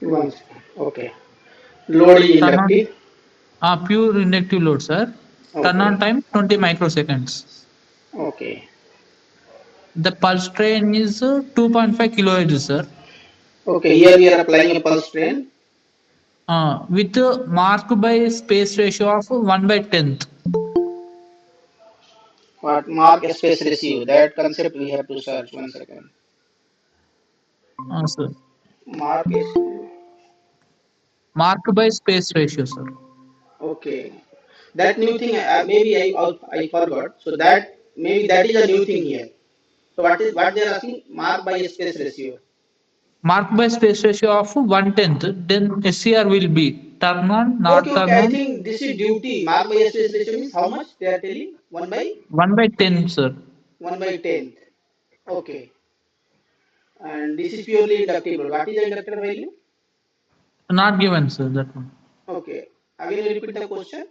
1 second. Okay. Load is Turn on inductive. pure inductive load, sir. Turn on Okay. time 20 microseconds. Okay. The pulse train is 2.5 kilohertz, sir. Okay. Here we are applying a pulse train. With mark by space ratio of 1 by 10th. What mark space ratio? That concept we have to search. 1 second. Sir. Mark is Mark by space ratio, sir. okay. That new thing maybe I forgot. So that maybe that is a new thing here. So what they are asking? Mark by space ratio. Mark by space ratio of 1/10, then SCR will be turn on, Okay, not okay. turn I on, think this is duty. Mark by space ratio means how much they are telling? 1 by 10, sir. 1 by 10th. Okay. And this is purely inductive load. What is the inductor value? Not given, sir, that one. Okay. Again, you repeat the question.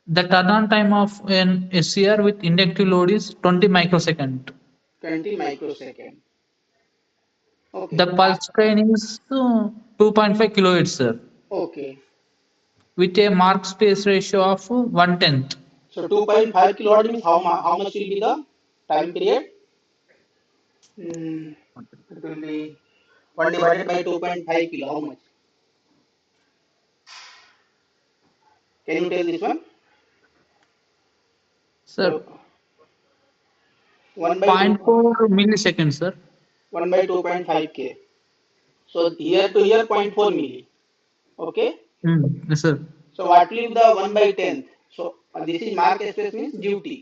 The turn on time of an SCR with inductive load is 20 microsecond. 20 microsecond. The Okay. pulse train is 2.5 kilohertz, sir, Okay. with a mark space ratio of 1/10. So 2.5 kilowatt means how much will be the time period? It will be 1 divided by 2.5 kilo. How much? Can you tell this one? Sir, So 1 by 2, zero point 0.4 milliseconds, sir. 1 by 2.5 k. So here to here 0.4 milli. Okay. Yes, sir. So what will be the 1 by 10th? So this is mark space means duty.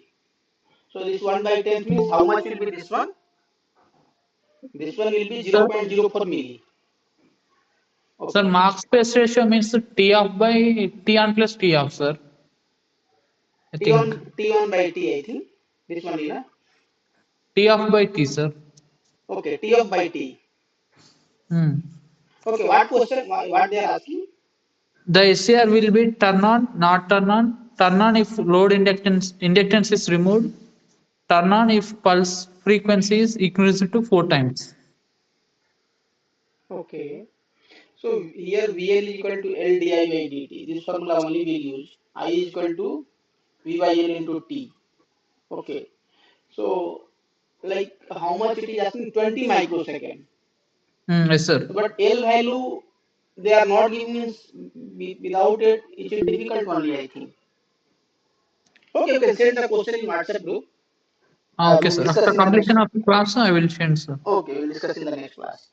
So this 1 by 10th means how much will be this one? This one will be Sir, 0.04 milli. sir, Okay. mark space ratio means T off by T on plus T off, sir. I think T on by T, I think. This one, Lina. T off by T, sir. Okay, T of by T. Hmm. Okay, what question? What they are asking? The SCR will be turn on, not turn on. Turn on if load inductance is removed. Turn on if pulse frequency is increased to 4 times. Okay. So here VL is equal to L di by dt. This formula only we'll use. I is equal to V by L into T. Okay. So like how much it is asking? 20 microsecond. Yes, sir. But L value they are not giving means without it it is difficult only I think. Okay, you can send the question in WhatsApp group. Okay, We'll sir. discuss After in the next. completion of the class, I will send, sir. Okay, we'll discuss in the next class.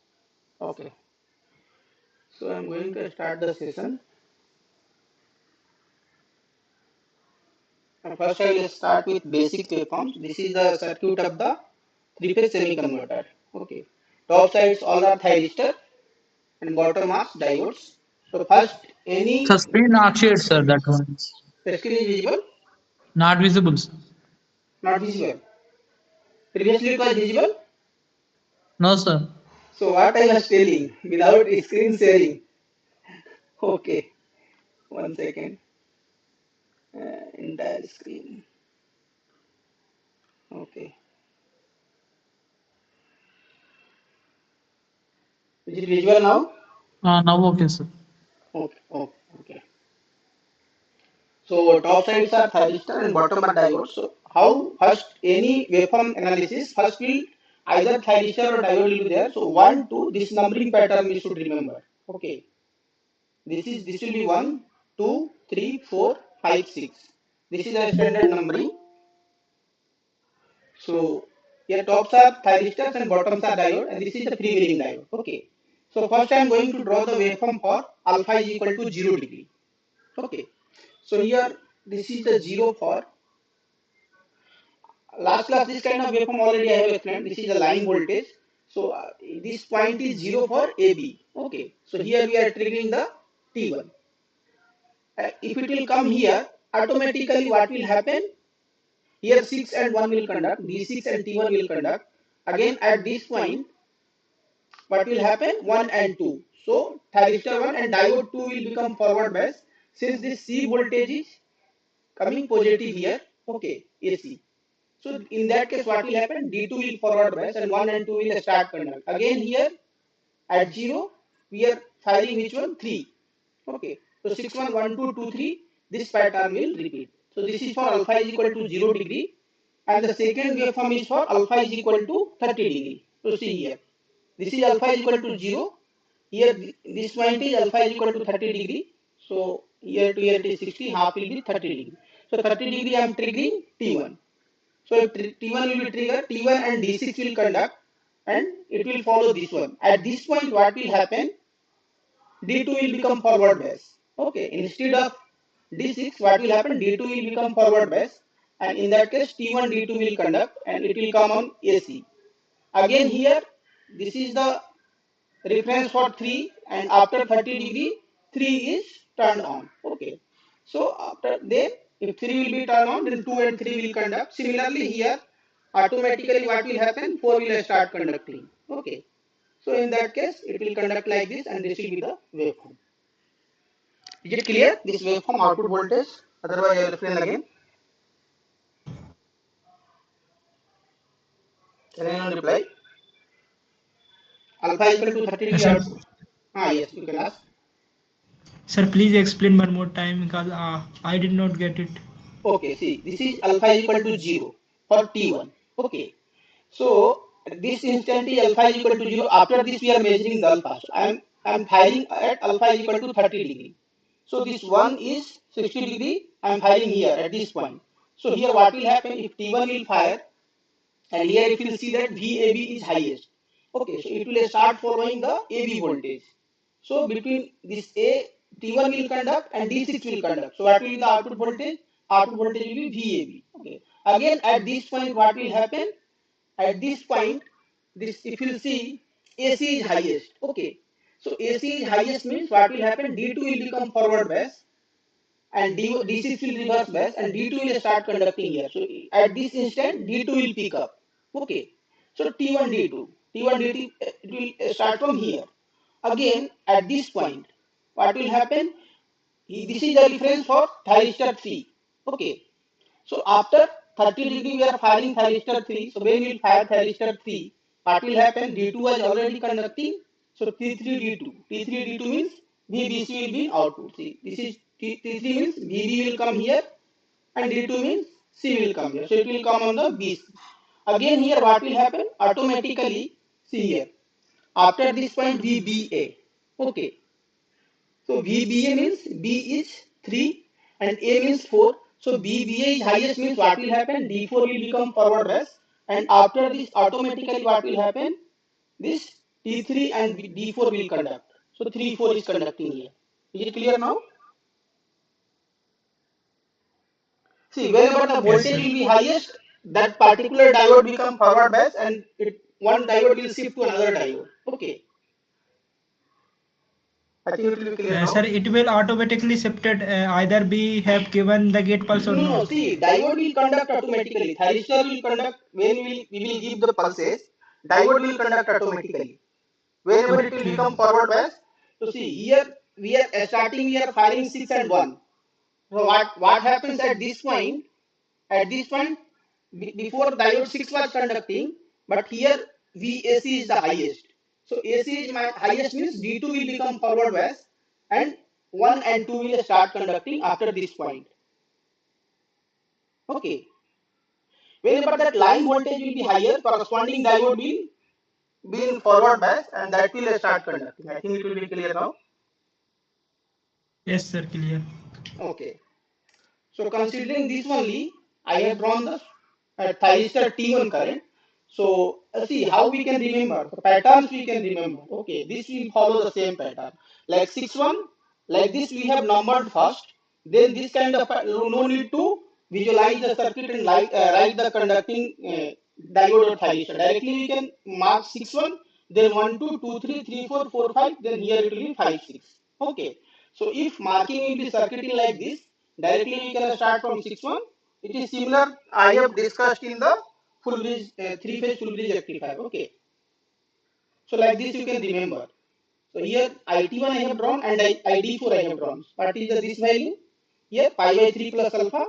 Okay. So I'm going to start the session. First I will start with basic waveforms. This is the circuit of the three-phase semi-converter. Okay. Top sides all are thyristor and bottom are diodes. So first So any screen not shared, sir. That one the screen is visible, not visible, sir. not visible. Previously it was visible. No, sir. So what I was telling without screen sharing. Okay. 1 second. Entire screen. Okay. Is it visual now? Now okay, sir. Okay. Okay. Okay. So top sides are thyristor and bottom are diode. So how first any waveform analysis first will either thyristor or diode will be there. So 1, 2 this numbering pattern we should remember. Okay. This will be 1, 2, 3, 4, 5, 6. This is a standard numbering. So here tops are thyristors and bottoms are diode and this is the freewheeling diode. Okay. So first I am going to draw the waveform for alpha is equal to 0 degree. Okay. So here this is the 0 for last class this kind of waveform already I have explained. This is the line voltage. So this point is 0 for AB. Okay. So here we are triggering the T1. If it will come here, automatically what will happen? Here 6 and 1 will conduct, D6 and T1 will conduct. Again at this point, what will happen? 1 and 2. So thyristor 1 and diode 2 will become forward bias. Since this C voltage is coming positive here, okay, AC. So in that case, what will happen? D2 will forward bias and 1 and 2 will start conduct. Again here at 0, we are firing which one? 3. Okay. So 6, 1, 1, 2, 2, 3. This pattern will repeat. So this is for alpha is equal to 0 degree. And the second waveform is for alpha is equal to 30 degree. So see here. This is alpha is equal to 0. Here this point is alpha is equal to 30 degree. So here to here it is 60, half will be 30 degree. So 30 degree I am triggering T1. So if T1 will be triggered, T1 and D6 will conduct and it will follow this one. At this point what will happen? D2 will become forward bias. Okay, instead of D6 what will happen? D2 will become forward bias and in that case T1 D2 will conduct and it will come on AC. Again here this is the reference for 3 and after 30 degree 3 is turned on. Okay. So after then if 3 will be turned on then 2 and 3 will conduct. Similarly here automatically what will happen? 4 will start conducting. Okay. So in that case it will conduct like this and this will be the waveform. Is it clear? This waveform output voltage. Otherwise I will explain again. Can anyone reply? Alpha is equal to 30 degree Sir, output. Ah yes, you can ask. sir, please explain one more time because I did not get it. Okay, see, this is alpha is equal to 0 for T1. Okay, so this instant is alpha is equal to 0. After this, we are measuring the alpha. So I'm firing at alpha is equal to 30 degree. So this one is 60 degree. I'm firing here at this point. So here what will happen if T1 will fire and here if you see that VAB is highest. Okay, so it will start following the AB voltage. So between this A, T1 will conduct and D6 will conduct. So what will be the output voltage? Output voltage will be VAB. Okay. Again at this point what will happen? At this point, this if you see AC is highest. Okay. So AC is highest means what will happen? D2 will become forward bias and D6 will reverse bias and D2 will start conducting here. So at this instant D2 will pick up. Okay. So T1 D2. T1 D2 it will start from here. Again at this point what will happen? This is the reference for thyristor 3. Okay. So after 30 degree we are firing thyristor 3. So when we will fire thyristor 3, what will happen? D2 was already conducting. So T3 D2. T3 D2 means VBC will be in output. See, this is T3 means VB will come here and D2 means C will come here. So it will come on the BC. Again here what will happen? Automatically, see here. After this point VBA. Okay. So VBA means B is 3 and A means 4. So VBA is highest means what will happen? D4 will become forward bias and after this automatically what will happen? This T3 and D4 will conduct. So 3, 4 is conducting here. Is it clear now? See, whenever the Yes, voltage sir. will be highest, that particular diode become forward bias and one diode will shift to another diode. Okay. I think it will be clear Sir, now. it will automatically shifted either we have given the gate pulse or No, not. see, diode will conduct automatically. Thyristor will conduct when we will give the pulses. Diode will conduct automatically. Whenever it will Okay. become forward bias. So see, here we are starting. We are firing 6 and 1. So what happens at this point? At this point, before diode 6 was conducting, but here VAC is the highest. So AC is my highest means D2 will become forward bias and 1 and 2 will start conducting after this point. Okay. Whenever that line voltage will be higher, corresponding diode will be in forward bias and that will start conducting. I think it will be clear now. Yes, sir, clear. Okay. So considering this only, I have drawn the thyristor T1 current. So see how we can remember the patterns we can remember. Okay, this will follow the same pattern. Like 6-1, like this we have numbered first. Then this kind of no need to visualize the circuit and write the conducting diode or thyristor. Directly we can mark 6-1, then 1, 2, 2, 3, 3, 4, 4, 5, then here it will be 5, 6. Okay. So if marking will be circuiting like this, directly we can start from 6-1. It is similar I have discussed in the full bridge, 3-phase full bridge rectifier. Okay. So like this you can remember. So here IT1 I have drawn and ID4 I have drawn. What is the this value? Here pi by 3 plus alpha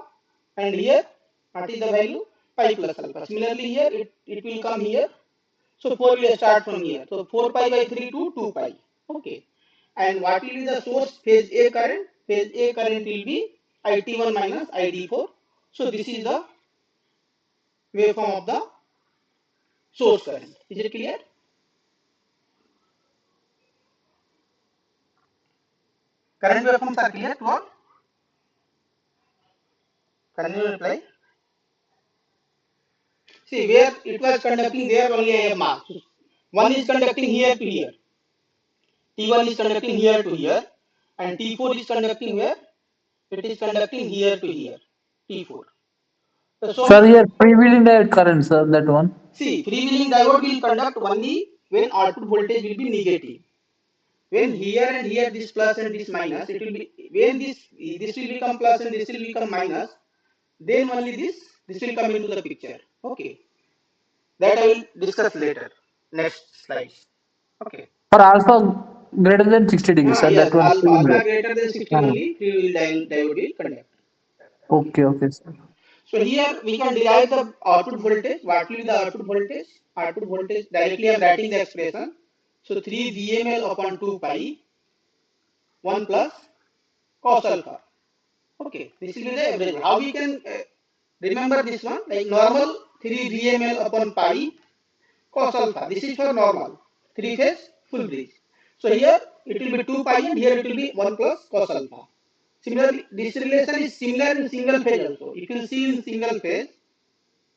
and here what is the value? Pi plus alpha. Similarly here it will come here. So 4 will start from here. So 4 pi by 3 to 2 pi. Okay. And what will be the source phase A current? Phase A current will be IT1 minus ID4. So this is the waveform of the source current. Is it clear? Current waveforms are clear to all? Can you reply? See, where it was conducting, there only I have marked. One is conducting here to here. T1 is conducting here to here. And T4 is conducting where? It is conducting here to here. T4. Sir, So, here freewheeling diode current, sir, that one. see, freewheeling diode will conduct only when output voltage will be negative. When here and here this plus and this minus, it will be when this will become plus and this will become minus, then only this will come into the picture. Okay, that I will discuss later. Next slide. Okay. For alpha greater than 60 degrees, sir, that Yes, one alpha freewheeling greater than 60 diode. only freewheel diode will conduct. Okay. Okay, okay, sir. So here we can derive the output voltage. What will be the output voltage? Output voltage directly I am writing the expression. So 3 VML upon 2 pi 1 plus cos alpha. Okay, this will be the average. How we can remember this one? Like normal 3 VML upon pi cos alpha. This is for normal 3 phase full bridge. So here it will be 2 pi and here it will be 1 plus cos alpha. Similarly, this relation is similar in single phase also. If you see in single phase,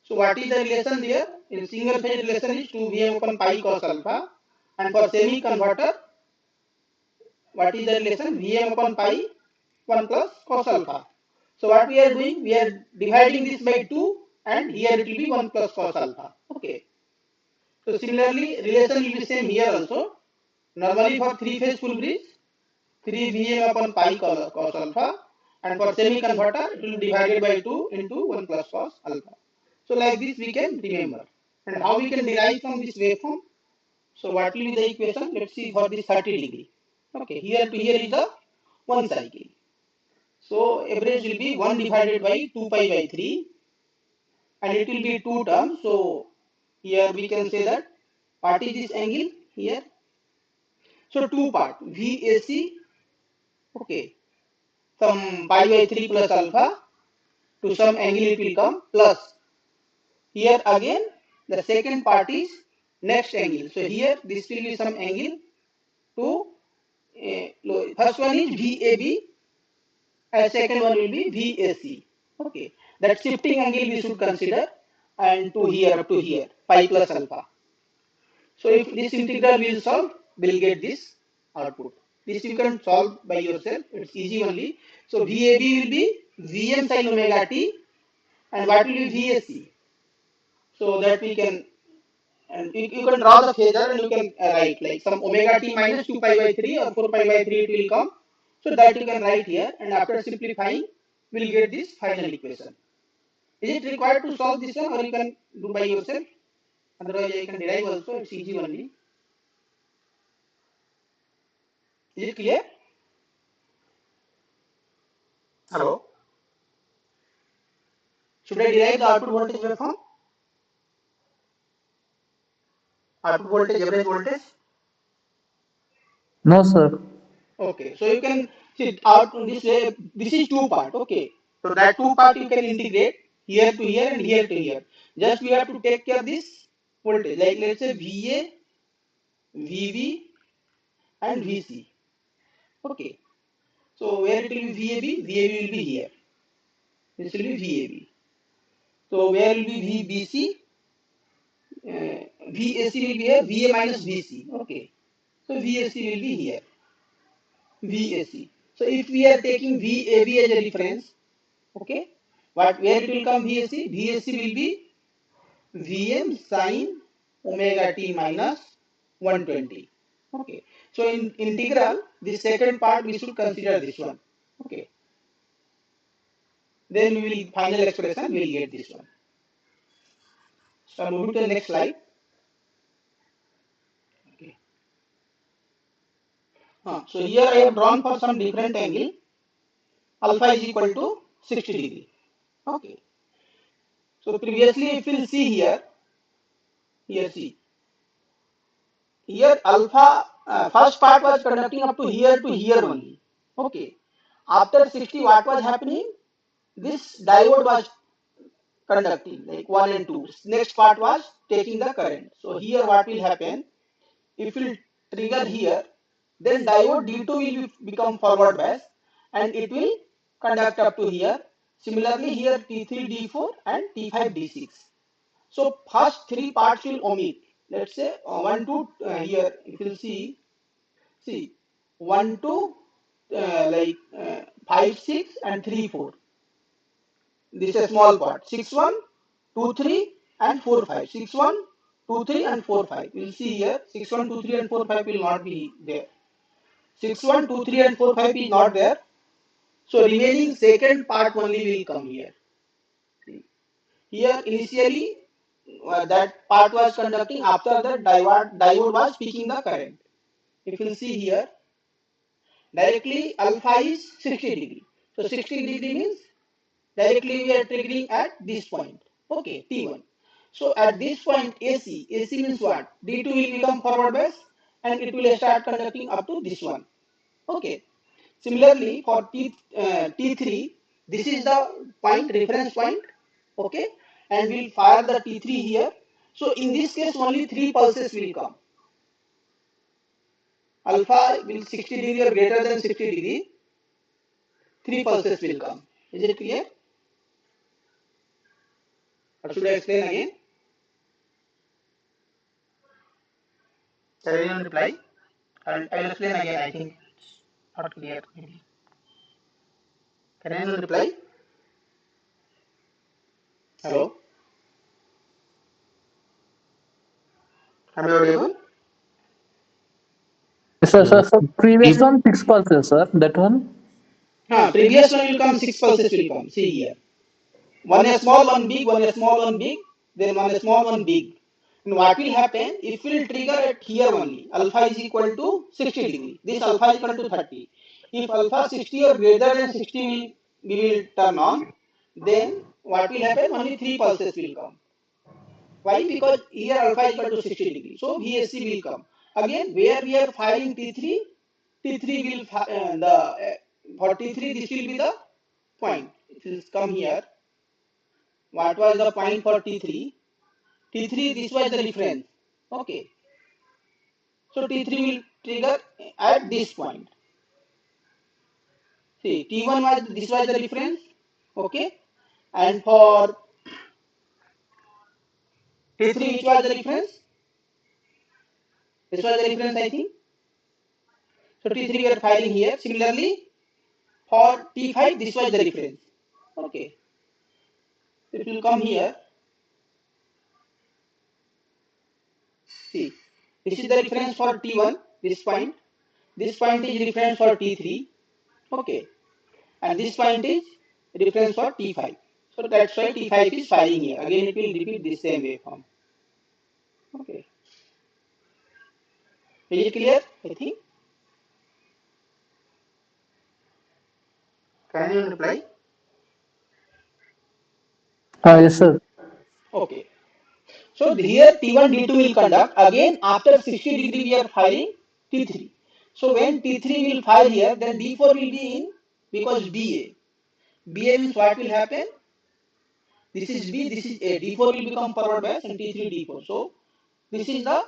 so what is the relation there? In single phase relation is 2 Vm upon pi cos alpha, and for semi converter, what is the relation? Vm upon pi 1 plus cos alpha. So what we are doing? We are dividing this by 2 and here it will be 1 plus cos alpha. Okay. So similarly, relation will be same here also. Normally for 3 phase full bridge, 3 Vm upon pi cos alpha, and for semi converter it will be divided by 2 into 1 plus cos alpha. So like this we can remember. And how we can derive from this waveform? So what will be the equation? Let's see for this 30 degree. Okay, here to here is the one cycle. So average will be 1 divided by 2 pi by 3 and it will be 2 terms. So here we can say that what is this angle here? So two part VAC, okay, some pi by 3 plus alpha to some angle it will come plus here again the second part is next angle. So here this will be some angle to first one is VAB and second one will be VAC. Okay, that shifting angle we should consider and to here up to here pi plus alpha. So if this integral will solve, we'll get this output. This you can solve by yourself. It's easy only. So VAB will be Vm sin omega t, and what will be VAC? So that we can, and you can draw the phasor and you can write like some omega t minus 2 pi by 3 or 4 pi by 3 it will come. So that you can write here, and after simplifying, we'll get this final equation. Is it required to solve this one or you can do by yourself? Otherwise I can derive also, it's easy only. Is it clear? Hello? Should I derive the output voltage waveform? Output voltage, average voltage? No, sir. Okay, so you can see out this way, this is two part, okay. So that two part you can integrate here to here and here to here. Just we have to take care of this voltage, like let's say VA, VB and VC. Okay, so where it will be VAB? VAB will be here. This will be VAB. So where will be VBC? VAC will be here, VA minus VC. Okay, so VAC will be here. VAC. So if we are taking VAB as a reference, okay, what where it will come VAC? VAC will be Vm sin omega t minus 120. Okay. So in integral, the second part we should consider this one. Okay. Then we will final expression we will get this one. So moving to the next slide. Okay. So here I have drawn for some different angle. Alpha is equal to 60 degree. Okay. So previously if you see here see, here alpha first part was conducting up to here only. Okay. After 60, what was happening? This diode was conducting like 1 and 2. Next part was taking the current. So here what will happen? If you trigger here, then diode D2 will become forward bias and it will conduct up to here. Similarly, here T3, D4 and T5, D6. So first three parts will omit. Let's say 1 to here, if you see 1 to 5, 6 and 3, 4. This is a small part. 6, 1, 2, 3 and 4, 5. 6, 1, 2, 3 and 4, 5. We'll see here 6, 1, 2, 3 and 4, 5 will not be there. 6, 1, 2, 3 and 4, 5 is not there. So remaining second part only will come here. Here initially that part was conducting, after that diode was peaking the current. If you see here, directly alpha is 60 degree. So 60 degree means directly we are triggering at this point. Okay, T1. So at this point AC means what? D2 will become forward bias and it will start conducting up to this one. Okay. Similarly for T3, this is the point, reference point. Okay. And we'll fire the T3 here. So in this case only 3 pulses will come. Alpha will 60 degree or greater than 60 degree. 3 pulses will come. Is it clear? Or should I explain again? Can anyone reply? I'll explain again. I think it's not clear. Maybe. Can anyone reply? Hello? Am I audible? Sir, previous one 6 pulses, sir. That one. Previous one will come, 6 pulses will come. See here. One a small, one big, one a small, one big, then one a small, one big. And what will happen? If we will trigger at here only, alpha is equal to 60 degree. This alpha is equal to 30. If alpha 60 or greater than 60 we will turn on, then what will happen? Only 3 pulses will come. Why? Because here alpha is equal to 60 degree. So VSC will come. Again, where we are firing T3, T3 will, for T3 this will be the point. It will come here. What was the point for T3? T3, this was the reference. Okay. So T3 will trigger at this point. See, T1 was, this was the reference. Okay. And for T3, which was the reference? This was the reference, I think. So T3 we are firing here. Similarly, for T5, this was the reference. Okay. It will come here. See, this is the reference for T1, this point. This point is reference for T3. Okay. And this point is reference for T5. So that's why T5 is firing here. Again, it will repeat the same waveform. Okay. Is it clear? I think. Can you reply? Yes, sir. Okay. So here T1, D2 will conduct. Again, after 60 degree we are firing T3. So when T3 will fire here, then D4 will be in, because BA. BA means what will happen? This is B, this is A. D4 will become forward bias and T3 D4. So this is the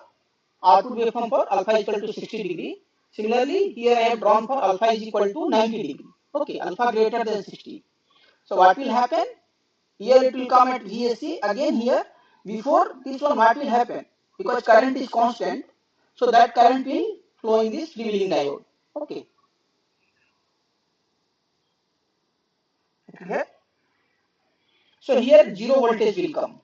output waveform for alpha is equal to 60 degree. Similarly, here I have drawn for alpha is equal to 90 degree. Okay, alpha greater than 60. So what will happen? Here it will come at VSC. Again here, before this one what will happen? Because current is constant, so that current will flow in this freewheeling diode. Okay. Clear? So here 0 voltage will come.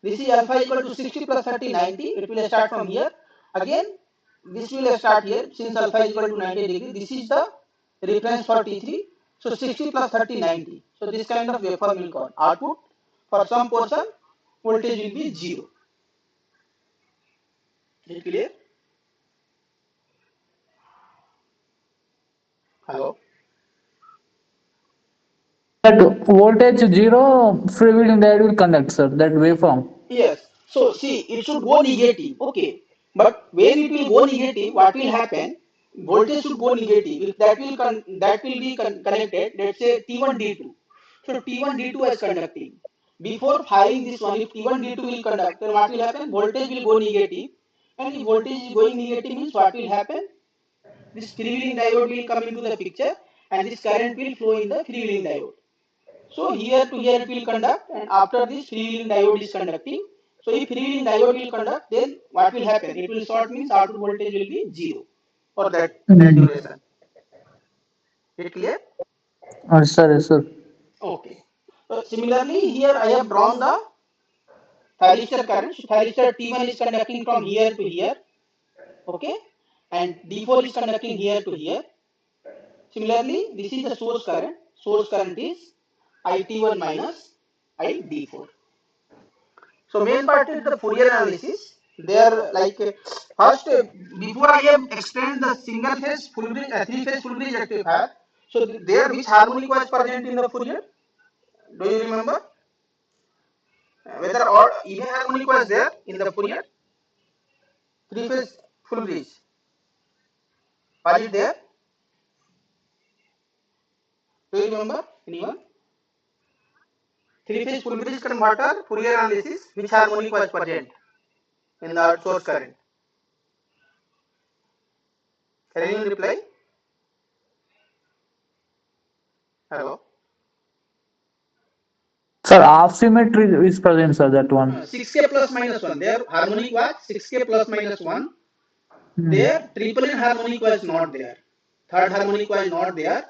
This is alpha equal to 60 plus 30, 90. It will start from here. Again, this will start here. Since alpha is equal to 90 degree, this is the reference for T3. So 60 plus 30, 90. So this kind of waveform will come. Output for some portion, voltage will be 0. Is it clear? Hello? That voltage 0, freewheeling diode will conduct, sir. That waveform. Yes. So see, it should go negative. Okay. But when it will go negative, what will happen? Voltage should go negative. If that will be connected, let's say T1 D2. So T1 D2 is conducting. Before firing this one, if T1 D2 will conduct, then what will happen? Voltage will go negative. And if voltage is going negative means what will happen? This freewheeling diode will come into the picture and this current will flow in the freewheeling diode. So here to here it will conduct, and after this freewheeling diode is conducting. So if freewheeling diode will conduct, then what will happen? It will short means output voltage will be zero for that Hmm. duration. Is it clear? Sir, yes, sir. Okay. So similarly, here I have drawn the thyristor current. So thyristor T1 is conducting from here to here. Okay. And D4 is conducting here to here. Similarly, this is the source current. Source current is IT1 minus ID4. So main part is the Fourier analysis. There, like first, before I have explained the single phase full bridge, three phase full bridge rectifier. So there, which harmonic was present in the Fourier? Do you remember? Whether or even harmonic was there in the Fourier? Three phase full bridge. Was it there? Do you remember? Anyone? Three phase full bridge converter Fourier analysis. Which harmonic was present in the source current? Can anyone reply? Hello. Sir, half symmetry is present, sir, that one. 6K plus minus 1. There harmonic was 6K plus minus 1. Hmm. There triple N harmonic was not there. Third harmonic was not there.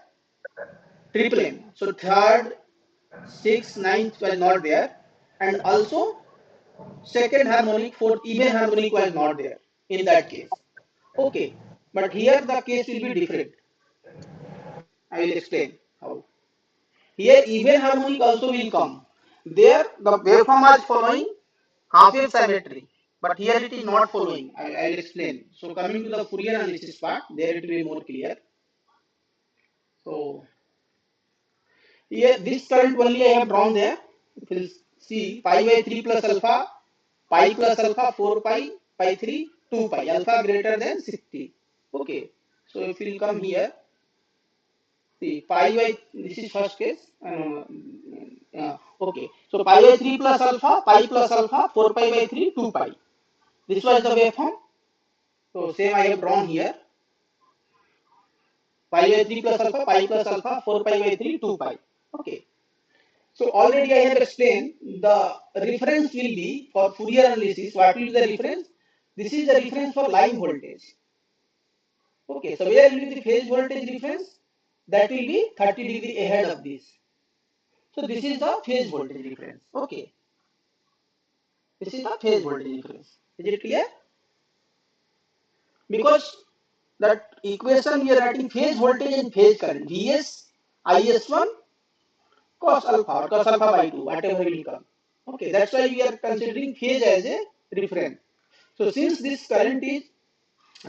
Triple N. So third, sixth, ninth was not there. And also second harmonic, fourth, even harmonic was not there in that case. Okay. But here the case will be different. I will explain how. Here even harmonic also will come. There the waveform was following half wave symmetry. But here it is not following. I will explain. So coming to the Fourier analysis part, there it will be more clear. So here this current only I have drawn there. If you see pi by 3 plus alpha, pi plus alpha 4 pi, pi 3 2 pi, alpha greater than 60. Okay. So if you will come here, see pi by, this is first case. Okay. So pi by 3 plus alpha, pi plus alpha, 4 pi by 3, 2 pi. This was the waveform. So same I have drawn here. Pi by 3 plus alpha, pi plus alpha, 4 pi by 3, 2 pi. Okay. So already I have explained the reference will be for Fourier analysis. What will be the reference? This is the reference for line voltage. Okay. So where will be the phase voltage reference? That will be 30 degree ahead of this. So this is the phase voltage reference. Okay. This is the phase voltage reference. Is it clear? Because that equation we are writing phase voltage and phase current. Vs is1 cos alpha or cos alpha by 2, whatever will come. Okay, that's why we are considering phase as a reference. So since this current is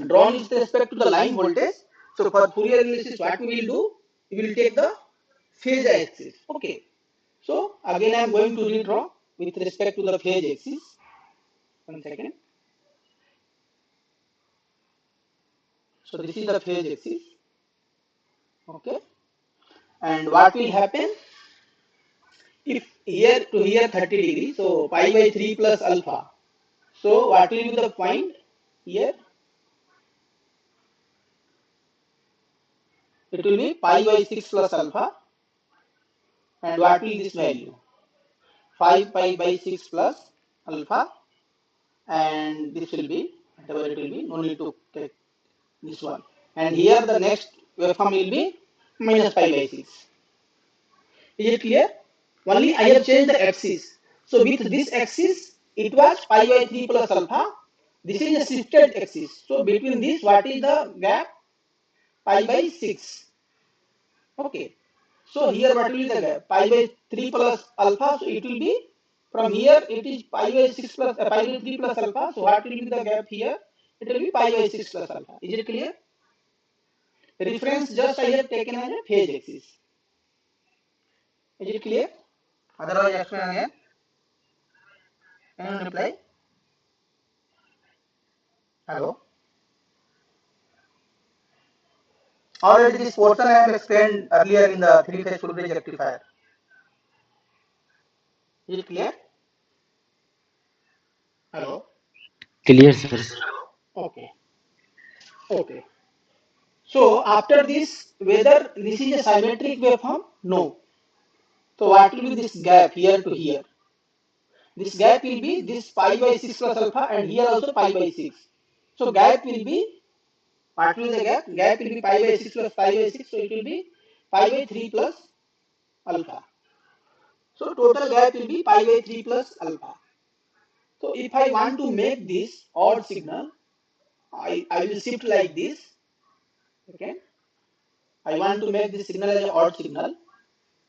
drawn with respect to the line voltage, so for Fourier analysis, what we will do? We will take the phase axis. Okay. So again, I am going to redraw with respect to the phase axis. 1 second. So this is the phase axis. Okay. And what will happen? If here to here 30 degrees, so pi by 3 plus alpha. So what will be the point here? It will be pi by 6 plus alpha. And what will this value? 5 pi by 6 plus alpha. And this will be, whatever it will be, no need to take this one. And here the next waveform will be minus pi by 6. Is it clear? Only I have changed the axis. So with this axis, it was pi by 3 plus alpha. This is a shifted axis. So between this, what is the gap? Pi by 6. Okay. So here what will be the gap? Pi by 3 plus alpha. So it will be from here it is pi by 6 plus pi by 3 plus alpha. So what will be the gap here? It will be pi by 6 plus alpha. Is it clear? Reference just I have taken as a phase axis. Is it clear? Otherwise explain again. Can you reply? Hello. Already this portion I have explained earlier in the three-phase full bridge rectifier. Is it clear? Hello. Clear, sir. Okay. Okay. So after this, whether this is a symmetric waveform? No. So what will be this gap here to here? This gap will be this pi by 6 plus alpha and here also pi by 6. So gap will be, what will be the gap? Gap will be pi by 6 plus pi by 6. So it will be pi by 3 plus alpha. So total gap will be pi by 3 plus alpha. So if I want to make this odd signal, I will shift like this. Okay. I want to make this signal as an odd signal.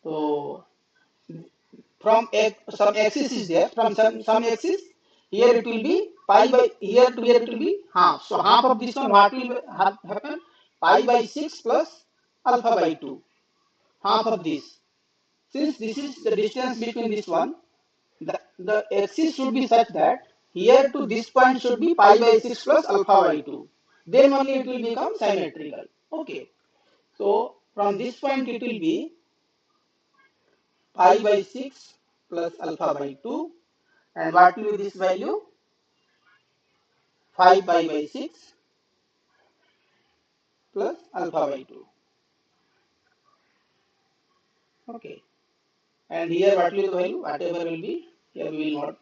So from some axis is there, from some axis, here it will be pi by, here to here it will be half. So half of this one, what will happen? Pi by 6 plus alpha by 2. Half of this. Since this is the distance between this one, the axis should be such that here to this point should be pi by 6 plus alpha by 2. Then only it will become symmetrical. Okay. So from this point it will be pi by 6 plus alpha by 2. And what will be this value? 5 pi by 6 plus alpha by 2. Okay. And here what will be the value? Whatever will be, here we will not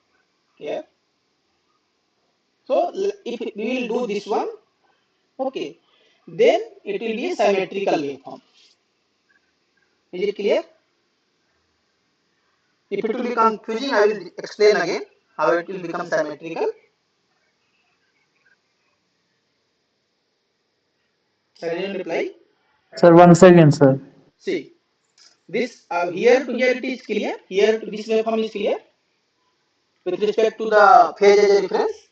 care. So if we will do this one, okay, then it will be a symmetrical waveform. Is it clear? If it will be confusing, I will explain again how it will become symmetrical. Can anyone reply? Sir, once again, sir. See, this here to here it is clear. Here to this waveform is clear with respect to the phase as a reference.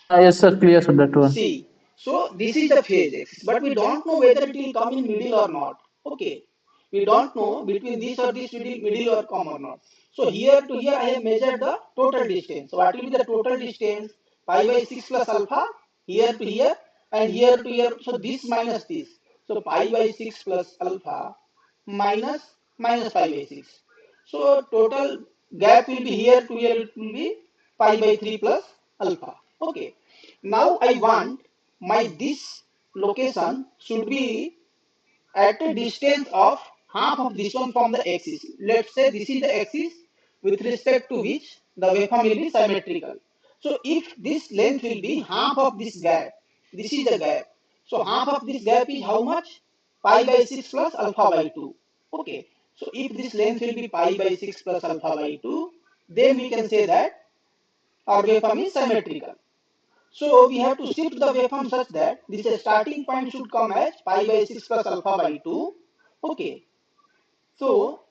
Yes, sir, clear, sir, that one. See, so this is the phase axis, but we don't know whether it will come in middle or not. Okay, we don't know between this or this middle or come or not. So here to here I have measured the total distance. So what will be the total distance? Pi by 6 plus alpha here to here and here to here. So this minus this. So pi by 6 plus alpha minus pi by 6. So total gap will be here to here, it will be pi by 3 plus alpha. Okay. Now I want my this location should be at a distance of half of this one from the axis. Let's say this is the axis with respect to which the waveform will be symmetrical. So if this length will be half of this gap, this is the gap. So half of this gap is how much? Pi by 6 plus alpha by 2. Okay. So if this length will be pi by 6 plus alpha by 2, then we can say that our waveform is symmetrical. So we have to shift the waveform such that this starting point should come as pi by 6 plus alpha by 2. Okay. So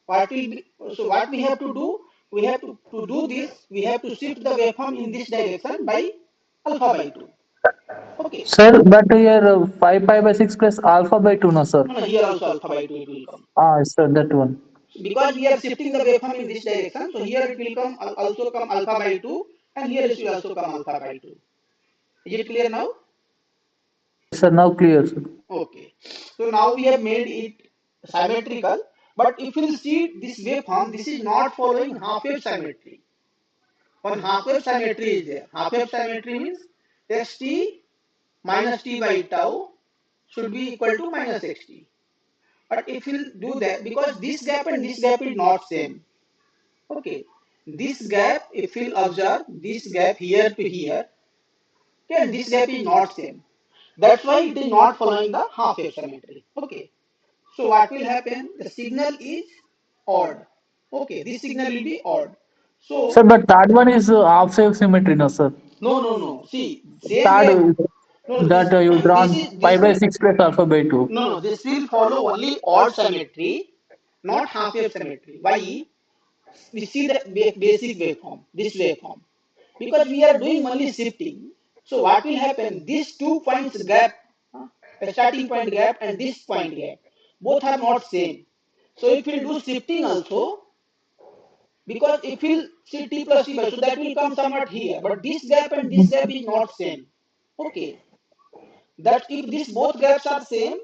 what will be, so what we have to do? We have to do this, we have to shift the waveform in this direction by alpha by 2. Okay. Sir, but here 5 pi by 6 plus alpha by 2, no, sir. No, here also alpha by 2 it will come. Sir, that one. Because we are shifting the waveform in this direction, so here it will come also come alpha by 2 and here it will also come alpha by 2. Is it clear now? Sir, now clear, sir. Okay. So now we have made it symmetrical. But if you see this waveform, this is not following half wave symmetry. One half wave symmetry is there. Half wave symmetry means xt minus t by tau should be equal to minus xt. But if you do that, because this gap and this gap is not same. Okay. This gap, if you observe this gap here to here, okay, and this gap is not same. That's why it is not following the half wave symmetry. Okay. So what will happen? The signal is odd. Okay, this signal will be odd. Sir, So but that one is half wave symmetry, no, sir. no. See, same Third, way. No, that you this drawn is pi this by will 6 plus alpha by 2. no. This will follow only odd symmetry, not half wave symmetry. Why? We see the basic waveform, this waveform, because we are doing only shifting. So what will happen? These 2 points gap, a starting point gap and this point gap, both are not same. So if we do shifting also, because if we'll see t plus t by, so that will come somewhat here, but this gap and this gap is not same. Okay, that if these both graphs are same,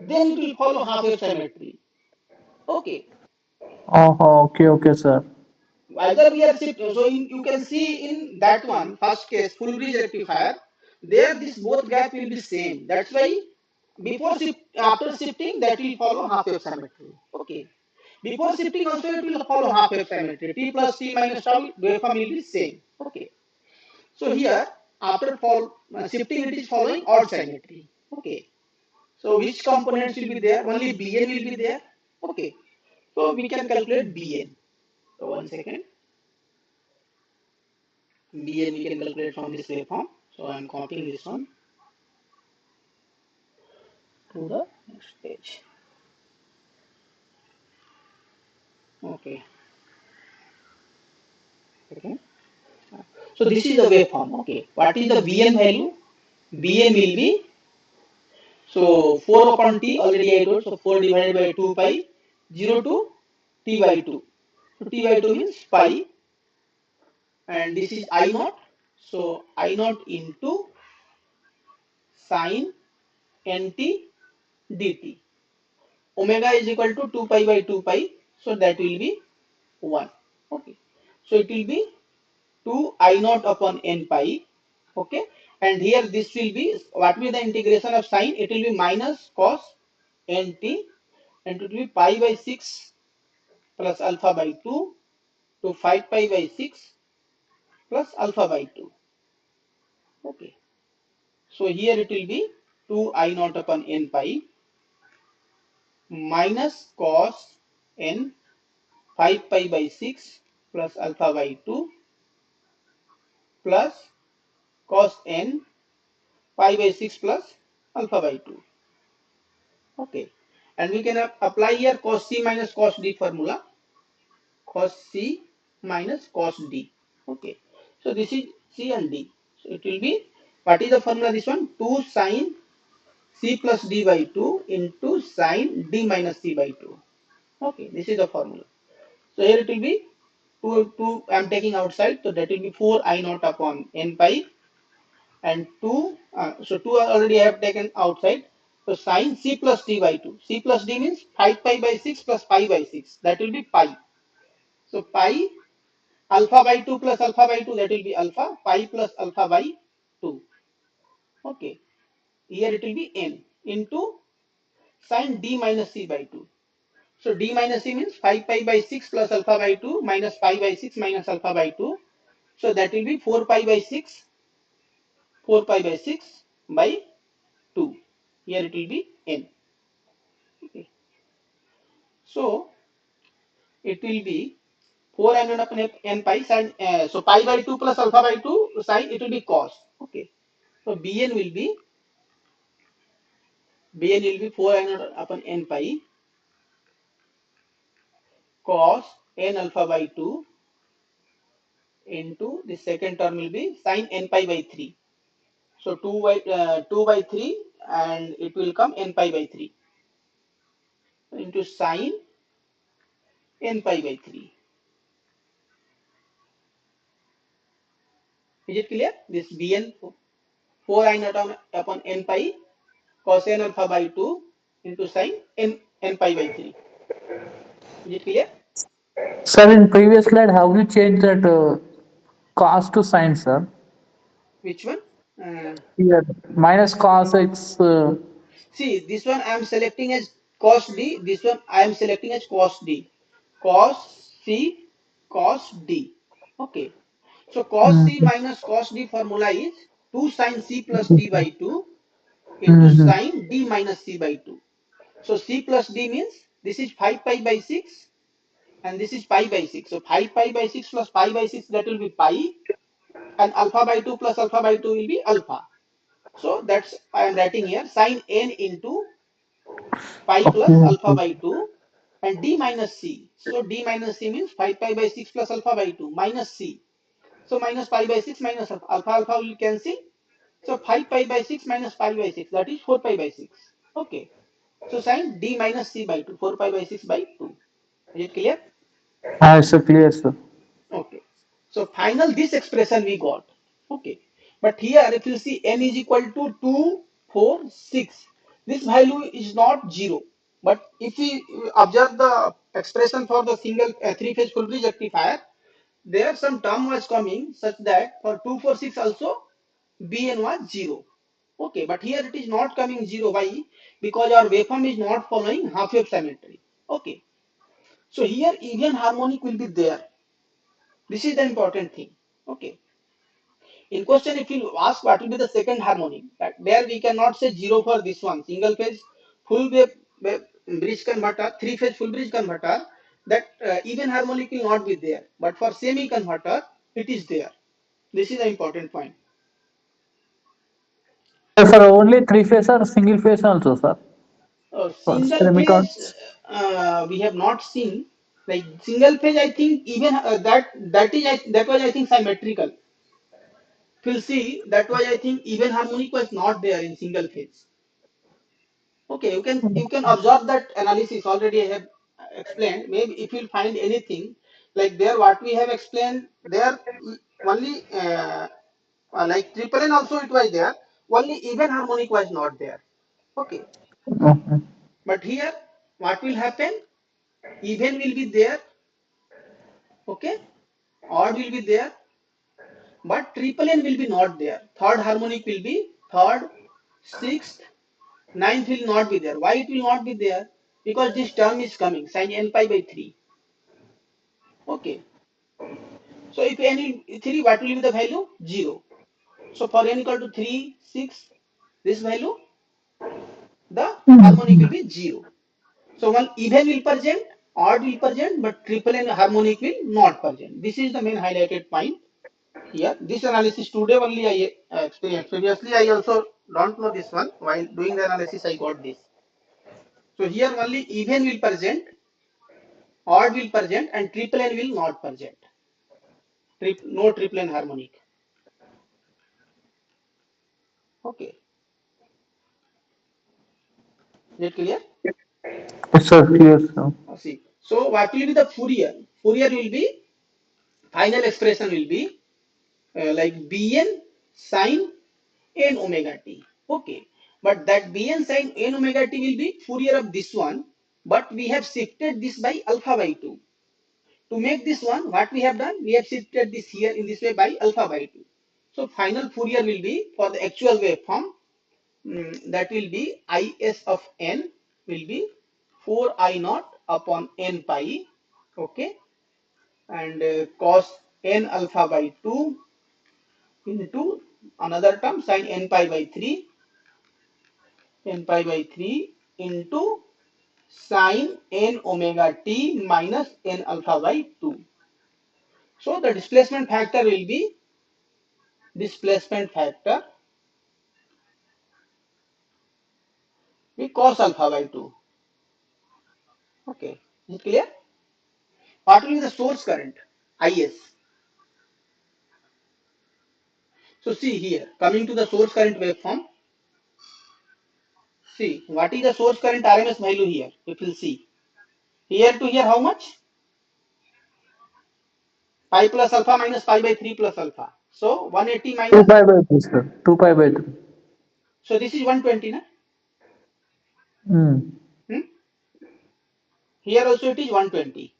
then it will follow half wave symmetry. Okay, Oh, okay, okay, sir. either we are shifting. So you can see in that one, first case, full bridge rectifier, there this both gap will be same. That's why before shift, after shifting, that will follow half wave symmetry. Okay. Before shifting also it will follow half wave symmetry. T plus T minus tau waveform will be same. Okay. So here after shifting it is following odd symmetry. Okay. So which components will be there? Only Bn will be there. Okay. So we can calculate Bn. So 1 second. Bn we can calculate from this waveform. So I am copying this one to the next page. Okay. Okay. So this is the waveform. Okay. What is the Bn value? Bn will be, so 4 upon T already I told. So 4 divided by 2 pi 0 to T by 2. So T by 2 means pi, and this is I naught. So I naught into sine nt dt. Omega is equal to 2 pi by 2 pi. So that will be 1. Okay. So it will be 2 I naught upon n pi. Okay. And here this will be, what will be the integration of sine? It will be minus cos nt, and it will be pi by 6 plus alpha by 2 to 5 pi by 6 plus alpha by 2. Okay. So here it will be 2 I naught upon n pi minus cos n 5 pi by 6 plus alpha by 2 plus cos n pi by 6 plus alpha by 2. Okay. And we can apply here cos c minus cos d formula. Cos c minus cos d. Okay. So this is c and d. So it will be, what is the formula? This one, 2 sine c plus d by 2 into sine d minus c by 2. Okay. This is the formula. So here it will be 2 I am taking outside. So that will be 4 I naught upon n pi, and 2, so 2 already I have taken outside. So sine c plus d by 2. C plus d means 5 pi by 6 plus pi by 6. That will be pi. So pi alpha by 2 plus alpha by 2, that will be alpha. Pi plus alpha by 2. Okay. Here it will be n into sine d minus c by 2. So d minus c means 5 pi by 6 plus alpha by 2 minus pi by 6 minus alpha by 2. So that will be 4 pi by 6, 4 pi by 6 by 2. Here it will be n. Okay. So it will be 4 n upon n pi sine, so pi by 2 plus alpha by 2 sine, it will be cos. Okay. So Bn will be 4 n upon n pi cos n alpha by 2 into the second term will be sine n pi by 3. So 2 by 3, and it will come n pi by 3 into sine n pi by 3. Is it clear? This Bn 4 I naught upon n pi cos n alpha by 2 into sine n pi by 3. Is it clear? Sir, in previous slide, have you changed that cos to sin, sir? Which one? Here, minus cos x. See, this one I am selecting as cos d. This one I am selecting as cos d. Cos c cos d. Okay. So cos c Mm, minus cos d formula is 2 sine c plus d by 2 into mhm. sine d minus c by 2. So c plus d means this is 5 pi by 6 and this is pi by 6. So 5 pi by 6 plus pi by 6, that will be pi, and alpha by 2 plus alpha by 2 will be alpha. So that's I am writing here sine n into pi Okay, plus alpha okay. by 2 and d minus c. So d minus c means 5 pi by 6 plus alpha by 2 minus c. So minus pi by 6 minus alpha. Alpha will cancel. So 5 pi by 6 minus pi by 6, that is 4 pi by 6. Okay. So sine d minus c by 2, 4 pi by 6 by 2. Is it clear? Ah, it's clear, sir. Okay. So final this expression we got. Okay. But here, if you see n is equal to 2, 4, 6, this value is not 0. But if we observe the expression for the single three-phase full bridge rectifier, there some term was coming such that for 2, 4, 6 also Bn was 0. Okay, but here it is not coming 0. Why? Because our waveform is not following half wave symmetry. Okay, so here even harmonic will be there. This is the important thing. Okay. In question, if you ask what will be the second harmonic, that there we cannot say 0 for this one. Single phase full wave bridge converter, three phase full bridge converter, that even harmonic will not be there. But for semi converter, it is there. This is the important point. For only three phase or single phase also, sir. For Single phase, semiconductors. we have not seen. Like single phase, I think even that was I think symmetrical. If you'll see, that was I think even harmonic was not there in single phase. Okay, you can observe that analysis already I have explained. Maybe if you'll find anything like there, what we have explained there, only like triple N also it was there. Only even harmonic was not there. Okay, Okay. but here what will happen? Even will be there. Okay, odd will be there, but triple N will be not there. Third harmonic will be third, sixth, ninth will not be there. Why it will not be there? Because this term is coming sin n pi by 3. Okay. So if n is 3, what will be the value? 0. So for n equal to 3, 6, this value, the harmonic will be 0. So one even will present, odd will present, but triple n harmonic will not present. This is the main highlighted point here. This analysis today only I experienced. Previously I also don't know this one. While doing the analysis I got this. So here only even will present, odd will present, and triple n will not present. No triple n harmonic. Okay. Is it clear? Yes, sir. Clear, sir. See. So what will be the Fourier? Fourier will be, final expression will be like Bn sine n omega t. Okay. But that Bn sine n omega t will be Fourier of this one. But we have shifted this by alpha by 2. To make this one, what we have done? We have shifted this here in this way by alpha by 2. So final Fourier will be for the actual waveform, that will be is of n will be 4 I naught upon n pi. Okay, and cos n alpha by 2 into another term sin n pi by 3, into sin n omega t minus n alpha by 2. So the displacement factor will be cos alpha by 2. Okay, is it clear? What will be the source current? Is. So see here, coming to the source current waveform, see what is the source current RMS value here. If you see here to here, how much? Pi plus alpha minus pi by 3 plus alpha. So 180 2 minus. pi by 3, sir. 2 pi by 3. So this is 120, na? Mm. Hmm? Here also it is 120.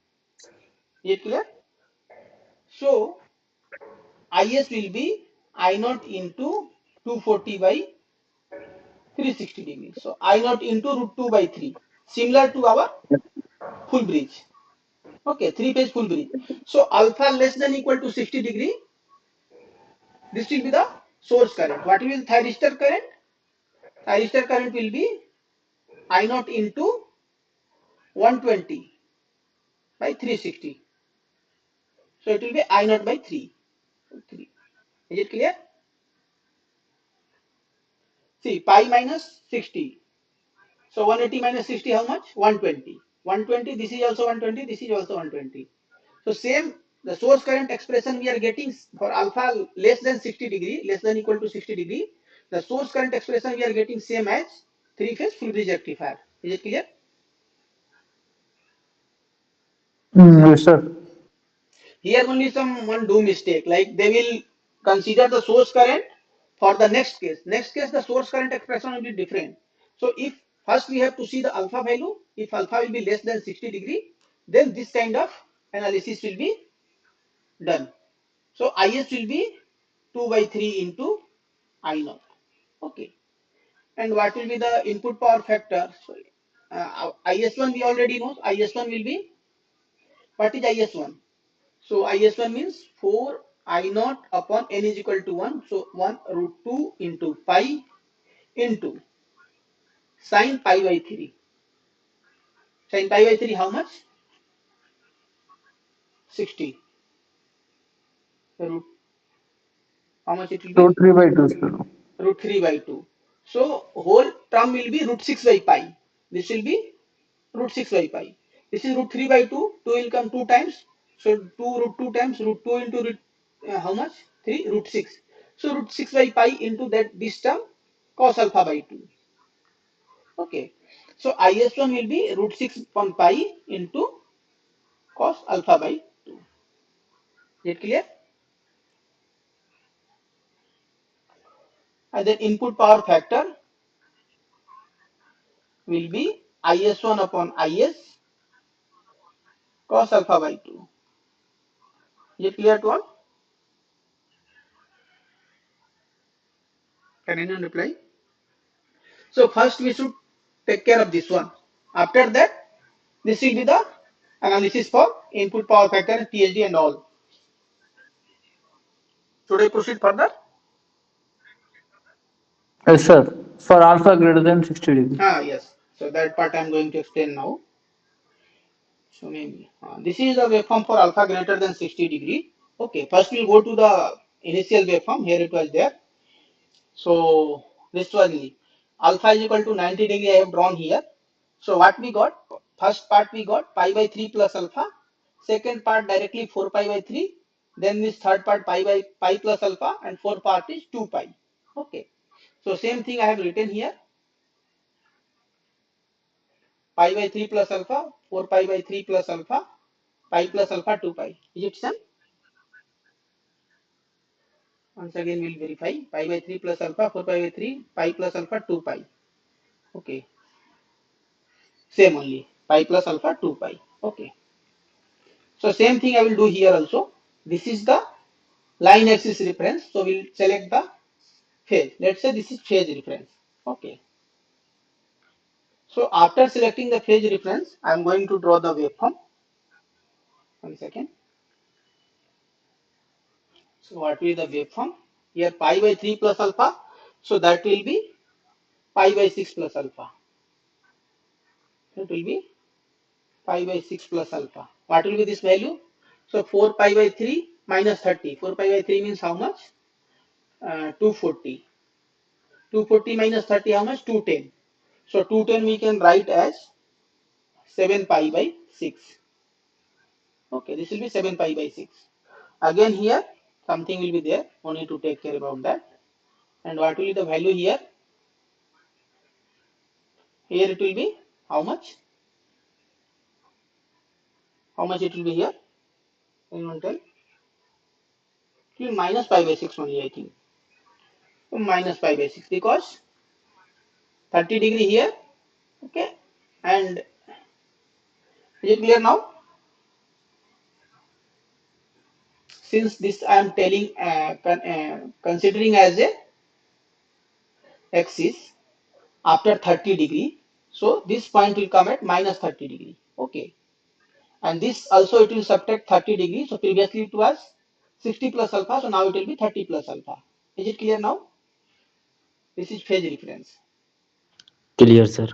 Is it clear? So Is will be I naught into 240 by 360 degrees. So I naught into root 2 by 3. Similar to our full bridge. Okay, three phase full bridge. So alpha less than equal to 60 degree. This will be the source current. What will be the thyristor current? Thyristor current will be I naught into 120 by 360. So it will be I naught by 3. 3. Is it clear? See, pi minus 60. So 180 minus 60, how much? 120. 120, this is also 120, this is also 120. So same, the source current expression we are getting for alpha less than 60 degree, less than equal to 60 degree. The source current expression we are getting same as three phase full bridge rectifier. Is it clear? See, Yes, sir. here only someone do mistake, like they will consider the source current For the next case, the source current expression will be different. So if first we have to see the alpha value, if alpha will be less than 60 degree, then this kind of analysis will be done. So is will be 2 by 3 into I naught. Okay. And what will be the input power factor? So is1 we already know. is1 will be, what is is1? So is1 means 4 I naught upon n is equal to 1. So 1 root 2 into pi into sine pi by 3. Sine pi by 3 how much? 60. Root, how much it will Root be? 3 by 2, sir. Root 3 by 2. So whole term will be root 6 by pi. This will be root 6 by pi. This is root 3 by 2. 2 will come 2 times. So 2 root 2 times root 2 into root, how much? 3 root 6. So root 6 by pi into that this term cos alpha by 2. Okay. So is1 will be root 6 upon pi into cos alpha by 2. Is it clear? And then input power factor will be is1 upon is cos alpha by 2. Is it clear to all? Can anyone reply? So first we should take care of this one. After that, this will be the analysis for input power factor and PhD and all. Should I proceed further? Yes, sir. For alpha greater than 60 degree. Yes. So that part I am going to explain now. So maybe this is the waveform for alpha greater than 60 degree. Okay. First we'll go to the initial waveform. Here it was there. So this was alpha is equal to 90 degree. I have drawn here. So what we got? First part we got pi by 3 plus alpha. Second part directly 4 pi by 3. Then this third part pi by pi plus alpha, and fourth part is 2 pi. Okay. So same thing I have written here. Pi by 3 plus alpha, 4 pi by 3 plus alpha, pi plus alpha 2 pi. Is it same? Once again we'll verify. Pi by 3 plus alpha, 4 pi by 3, pi plus alpha 2 pi. Okay. Same only. Pi plus alpha 2 pi. Okay. So same thing I will do here also. This is the line axis reference. So we'll select the phase. Let's say this is phase reference. Okay. So after selecting the phase reference, I am going to draw the waveform. 1 second. So what will be the waveform? Here pi by 3 plus alpha. So that will be pi by 6 plus alpha. It will be pi by 6 plus alpha. What will be this value? So 4 pi by 3 minus 30. 4 pi by 3 means how much? 240. 240 minus 30 how much? 210. So 210 we can write as 7 pi by 6. Okay, this will be 7 pi by 6. Again here something will be there. We need to take care about that. And what will be the value here? Here it will be how much? How much it will be here? Anyone tell? It will be minus pi by 6 only, I think. So minus pi by 6 because 30 degree here. Okay. And is it clear now? Since this I am telling considering as a axis after 30 degree, so this point will come at minus 30 degree. Okay. And this also it will subtract 30 degree. So previously it was 60 plus alpha, so now it will be 30 plus alpha. Is it clear now? This is phase reference. Clear, sir.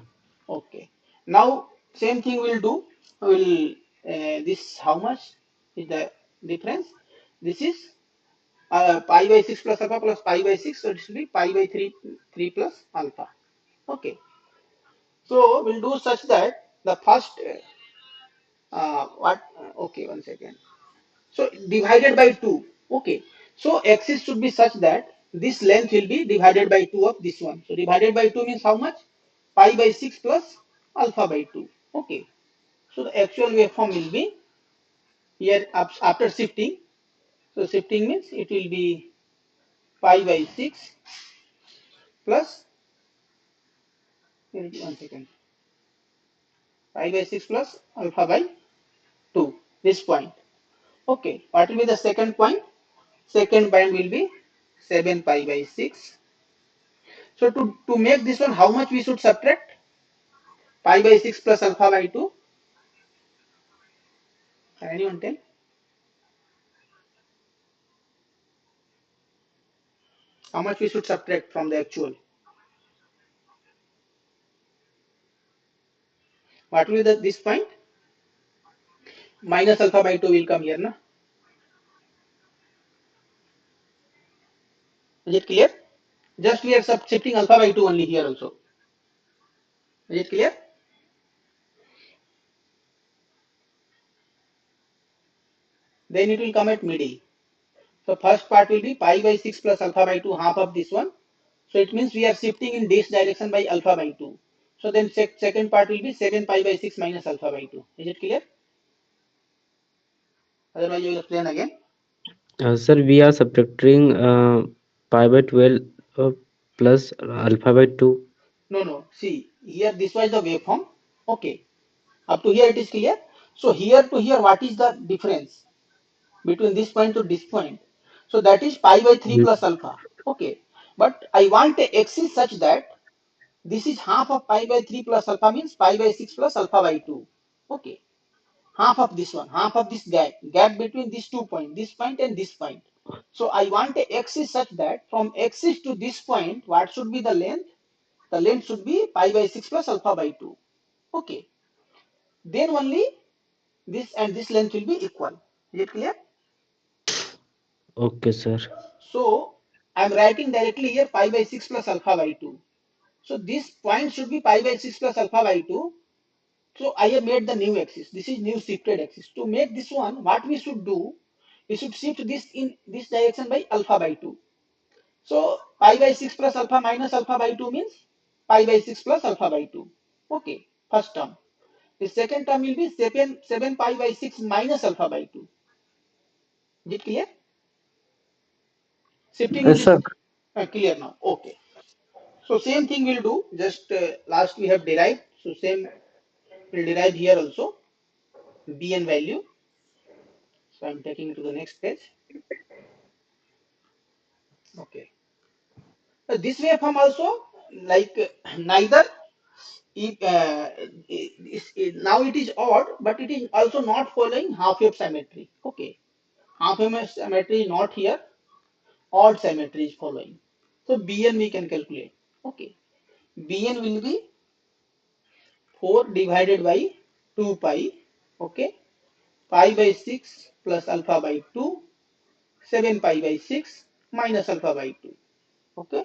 Okay. Now same thing we'll do. We'll this how much is the difference? This is pi by 6 plus alpha plus pi by 6. So this will be pi by 3 plus alpha. Okay. So we'll do such that the first what? Okay, 1 second. So divided by 2. Okay. So axis should be such that this length will be divided by 2 of this one. So divided by 2 means how much? Pi by 6 plus alpha by 2. Okay. So the actual waveform will be here after shifting. So shifting means it will be pi by 6 plus, 1 second, pi by 6 plus alpha by 2, this point. Okay, what will be the second point? Second point will be 7 pi by 6. So to make this one, how much we should subtract? Pi by 6 plus alpha by 2. Can anyone tell? How much we should subtract from the actual? What will be this point? Minus alpha by 2 will come here, na? Is it clear? Just we are subtracting alpha by 2 only here also. Is it clear? Then it will come at middle. So first part will be pi by 6 plus alpha by 2, half of this one. So it means we are shifting in this direction by alpha by 2. So then second part will be 7 pi by 6 minus alpha by 2. Is it clear? Otherwise you will explain again. Sir, we are subtracting pi by 12 plus alpha by 2. No. See, here this was the waveform. Okay. Up to here it is clear. So here to here, what is the difference between this point to this point? So that is pi by 3 plus alpha. Okay. But I want a axis such that this is half of pi by 3 plus alpha, means pi by 6 plus alpha by 2. Okay. Half of this one, half of this gap between these 2 points, this point and this point. So I want a axis such that from axis to this point, what should be the length? The length should be pi by 6 plus alpha by 2. Okay. Then only this and this length will be equal. Is it clear? Okay, sir. So I am writing directly here pi by 6 plus alpha by 2. So this point should be pi by 6 plus alpha by 2. So I have made the new axis. This is new shifted axis. To make this one, what we should do, we should shift this in this direction by alpha by 2. So pi by 6 plus alpha minus alpha by 2 means pi by 6 plus alpha by 2. Okay, first term. The second term will be 7 pi by 6 minus alpha by 2. Is it clear? Shifting in Yes, this, sir. clear now. Okay. So same thing we'll do. Just last we have derived. So same we'll derive here also. Bn value. So I'm taking it to the next page. Okay. This waveform also, like neither if, now it is odd, but it is also not following half wave symmetry. Okay. Half wave symmetry is not here. Odd symmetry is following. So Bn we can calculate. Okay. Bn will be 4 divided by 2 pi. Okay. Pi by 6 plus alpha by 2. 7 pi by 6 minus alpha by 2. Okay.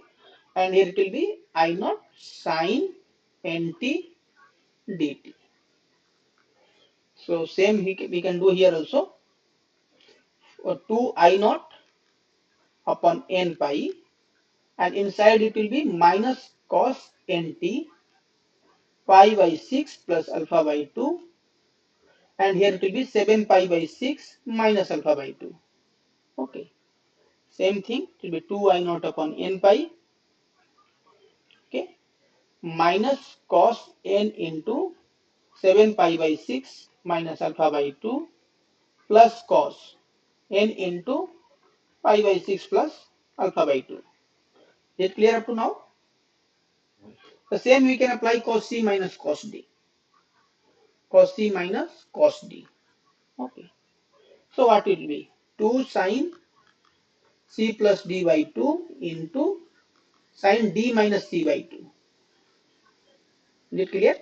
And here it will be I naught sine nt dt. So same we can do here also. 2 I naught upon n pi, and inside it will be minus cos nt pi by 6 plus alpha by 2, and here it will be 7 pi by 6 minus alpha by 2. Okay. Same thing, it will be 2 I naught upon n pi. Okay. Minus cos n into 7 pi by 6 minus alpha by 2 plus cos n into pi by 6 plus alpha by 2. Is it clear up to now? The same we can apply cos c minus cos d. Cos c minus cos d. Okay. So what it will be? 2 sine c plus d by 2 into sine d minus c by 2. Is it clear?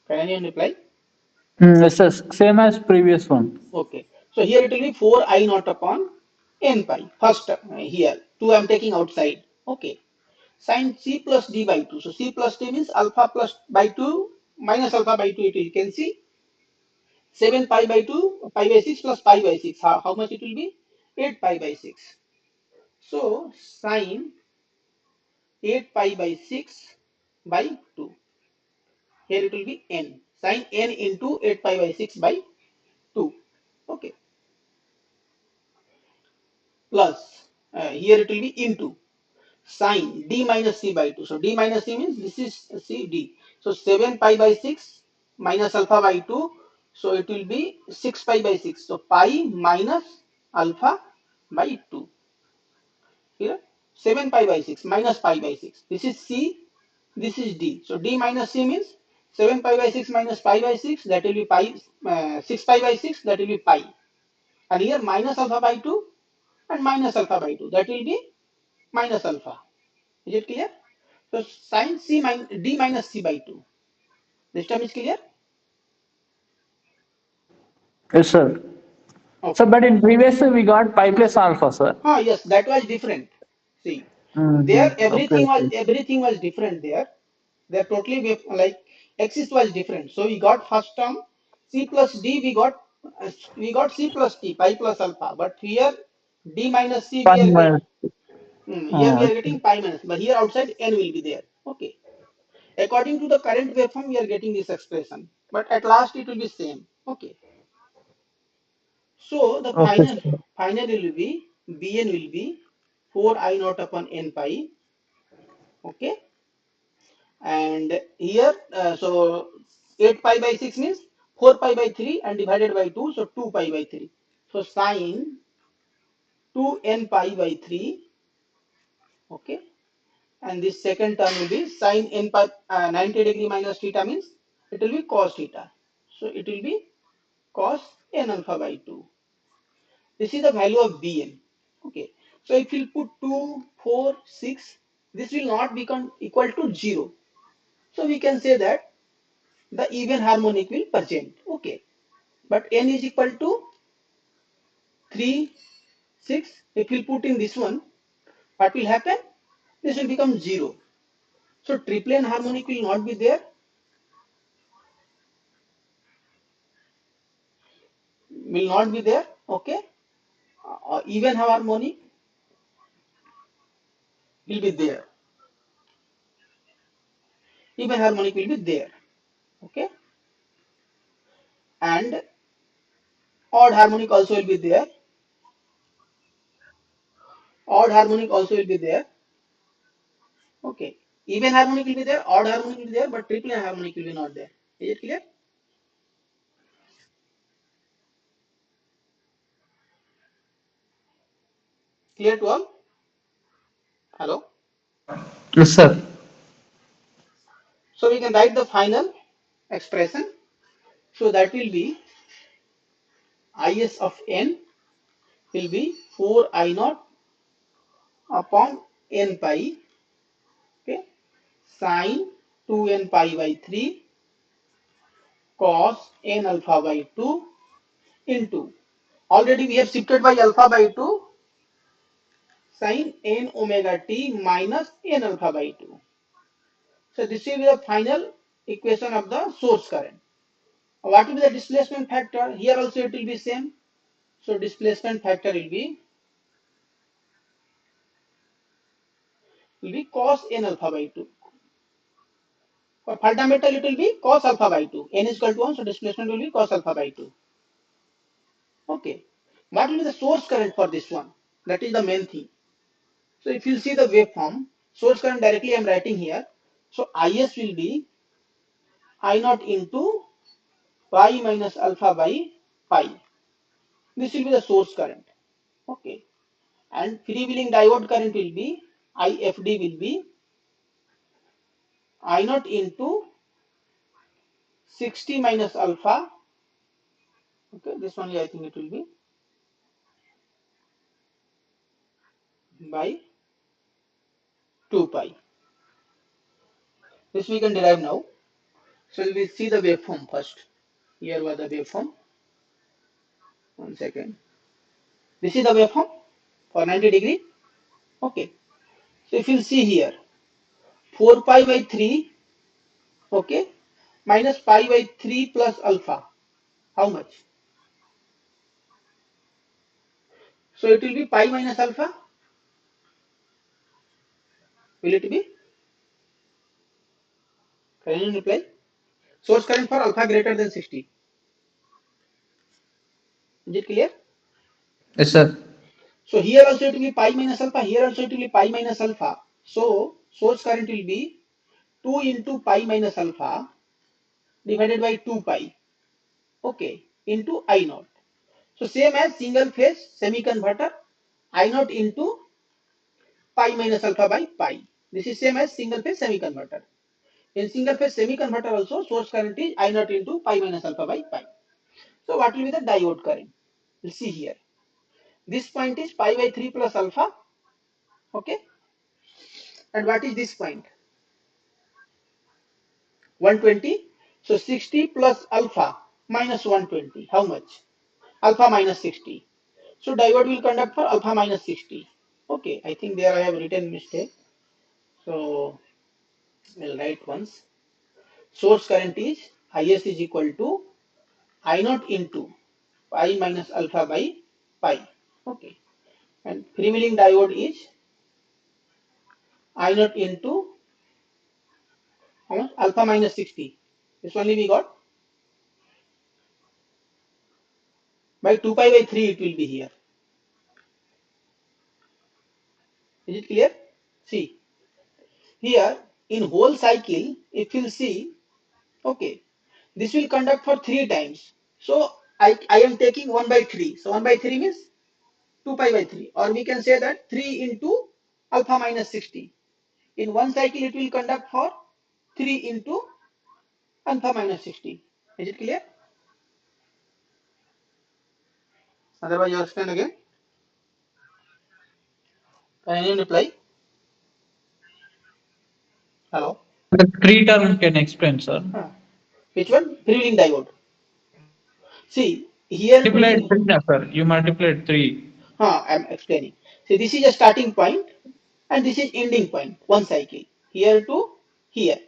Can anyone reply? Yes, sir. Same as previous one. Okay. So here it will be 4 I naught upon n pi. First here 2 I am taking outside. Okay. Sine c plus d by 2. So c plus d means alpha plus by 2 minus alpha by 2. You can see 7 pi by 2, pi by 6 plus pi by 6. How much it will be? 8 pi by 6. So sine 8 pi by 6 by 2. Here it will be n. Sine n into 8 pi by 6 by 2. Okay. plus, here it will be into sine d minus c by 2. So d minus c means this is c d. So 7 pi by 6 minus alpha by 2. So it will be 6 pi by 6. So pi minus alpha by 2. Here 7 pi by 6 minus pi by 6. This is c, this is d. So d minus c means 7 pi by 6 minus pi by 6, that will be pi, 6 pi by 6, that will be pi. And here minus alpha by 2 and minus alpha by 2, that will be minus alpha. Is it clear? So sin c minus d minus c by 2. This term is clear? Yes, sir. Okay. So, but in previous we got pi plus alpha, sir. Ah, yes, that was different. See, there Okay, okay. everything was different there. They're totally like axis was different. So we got first term c plus d. We got c plus t pi plus alpha. But here d minus c Pi we are minus. here we are Okay. getting pi minus. But here outside n will be there. Okay. According to the current waveform, we are getting this expression. But at last it will be same. Okay. So the Okay, final will be Bn will be 4 I naught upon n pi. Okay. And here, so 8 pi by 6 means 4 pi by 3 and divided by 2, so 2 pi by 3. So sine 2n pi by 3, okay. And this second term will be sine n pi, 90 degree minus theta means it will be cos theta. So it will be cos n alpha by 2. This is the value of Bn. Okay. So if you put 2, 4, 6, this will not become equal to 0. So we can say that the even harmonic will present. Okay. But n is equal to 3, 6. If we put in this one, what will happen? This will become 0. So triplet harmonic will not be there. Will not be there. Okay. Even harmonic will be there. Even harmonic will be there. Okay. And odd harmonic also will be there. Odd harmonic also will be there. Okay. Even harmonic will be there, odd harmonic will be there, but triple harmonic will be not there. Is it clear? Clear to all? Hello? yes, sir. So we can write the final expression. So that will be Is of n will be 4 I naught upon n pi, okay, sine 2n pi by 3 cos n alpha by 2 into, already we have shifted by alpha by 2, sine n omega t minus n alpha by 2. So this will be the final equation of the source current. What will be the displacement factor? Here also it will be same. So displacement factor will be cos n alpha by 2. For fundamental it will be cos alpha by 2. N is equal to 1, so displacement will be cos alpha by 2. Okay. What will be the source current for this one? That is the main thing. So if you see the waveform, source current directly I am writing here. So Is will be I naught into pi minus alpha by pi. This will be the source current. Okay. And freewheeling diode current will be IFD will be I naught into 60 minus alpha. Okay, this one I think it will be by 2 pi. This we can derive now. So we see the waveform first. Here was the waveform. 1 second. This is the waveform for 90 degree. Okay. So if you see here, 4 pi by 3, okay, minus pi by 3 plus alpha. How much? So it will be pi minus alpha. Will it be? Can you reply? Source current for alpha greater than 60. Is it clear? Yes, sir. So here also it will be pi minus alpha, here also it will be pi minus alpha. So source current will be 2 into pi minus alpha divided by 2 pi, okay, into I naught. So same as single phase semi converter, I naught into pi minus alpha by pi. This is same as single phase semi converter. In single phase semi converter also source current is I naught into pi minus alpha by pi. So what will be the diode current? We'll see here. This point is pi by 3 plus alpha, okay. And what is this point? 120. So 60 plus alpha minus 120. How much? Alpha minus 60. So diode will conduct for alpha minus 60. Okay, I think there I have written mistake. So we'll write once. Source current is Is is equal to I naught into pi minus alpha by pi. Okay. And freewheeling diode is I naught into how much? Alpha minus 60. This only we got. By 2 pi by 3 it will be here. Is it clear? See, here in whole cycle, if you'll see, okay, this will conduct for 3 times. So I am taking 1 by 3. So 1 by 3 means 2 pi by 3. Or we can say that 3 into alpha minus 60. In one cycle, it will conduct for 3 into alpha minus 60. Is it clear? Otherwise, you explain again. Can anyone reply? Hello? The three term can explain, sir. Which one? Freewheeling diode. See, here Multiplied freewheeling. three, na, sir. You multiplied three. I'm explaining. See, this is a starting point and this is ending point, one cycle, here to here.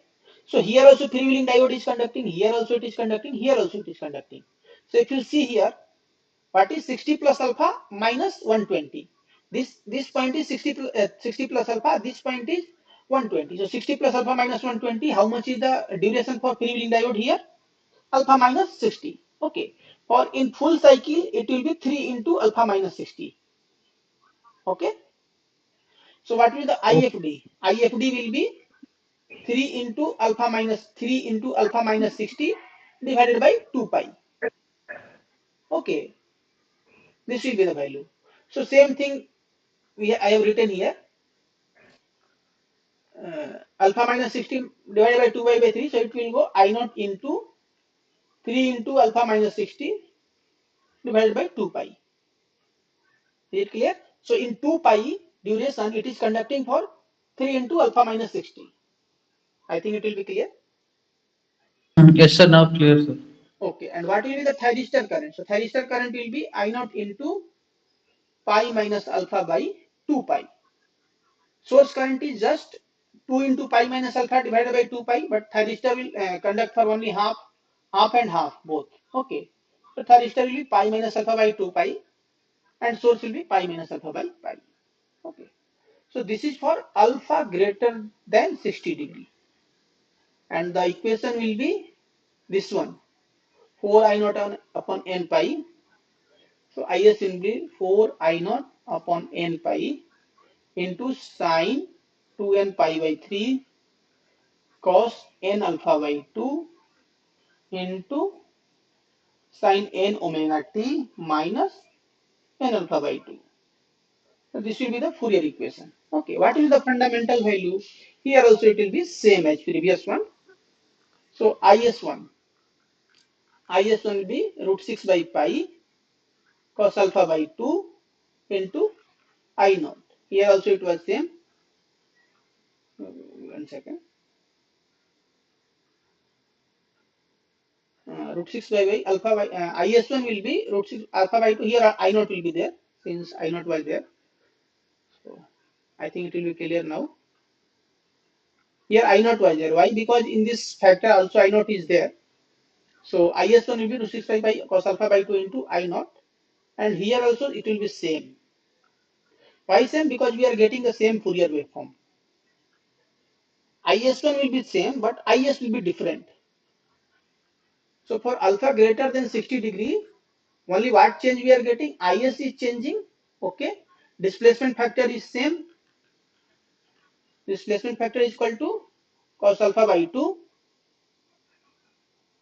So here also freewheeling diode is conducting, here also it is conducting, here also it is conducting. So if you see here, what is 60 plus alpha minus 120? This point is 60 plus alpha, this point is 120. So 60 plus alpha minus 120, how much is the duration for freewheeling diode here? Alpha minus 60. Okay. For in full cycle, it will be 3 into alpha minus 60. Okay. So what will the IFD? IFD will be 3 into alpha minus 60 divided by 2 pi. Okay. This will be the value. So same thing I have written here. Alpha minus 60 divided by 2 pi by 3. So it will go I naught into 3 into alpha minus 60 divided by 2 pi. Is it clear? So in 2 pi duration, it is conducting for 3 into alpha minus 60. I think it will be clear. Yes, sir. Now clear, sir. Okay. And what will be the thyristor current? So thyristor current will be I naught into pi minus alpha by 2 pi. Source current is just 2 into pi minus alpha divided by 2 pi, but thyristor will conduct for only half and half both. Okay. So thyristor will be pi minus alpha by 2 pi and source will be pi minus alpha by pi. Okay. So this is for alpha greater than 60 degree. And the equation will be this one, 4 I naught upon n pi. So Is will be 4 I naught upon n pi into sine 2n pi by 3 cos n alpha by 2 into sine n omega t minus n alpha by 2. So this will be the Fourier equation. Okay, what is the fundamental value? Here also it will be same as previous one. So Is1 will be root 6 by pi cos alpha by 2 into I naught. Here also it was same. 1 second. Root 6 by alpha by Is1 will be root 6 alpha by 2. Here I naught will be there since I naught was there. So I think it will be clear now. Here I naught was there. Why? Because in this factor also I naught is there. So Is1 will be root 6 by cos alpha by 2 into I naught. And here also it will be same. Why same? Because we are getting the same Fourier waveform. Is1 will be same, but Is will be different. So for alpha greater than 60 degree, only what change we are getting? Is is changing, okay, Displacement factor is same. Displacement factor is equal to cos alpha by 2.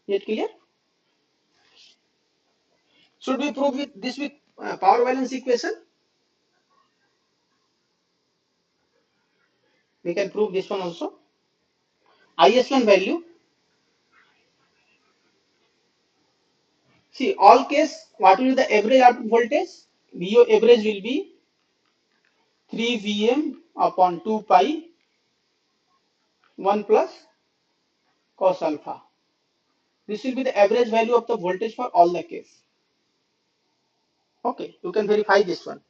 Is it clear? Should we prove this with power balance equation? We can prove this one also. IS1 value. See, all case, what will be the average output voltage? VO average will be 3 Vm upon 2 pi 1 plus cos alpha. This will be the average value of the voltage for all the case. Okay, you can verify this one.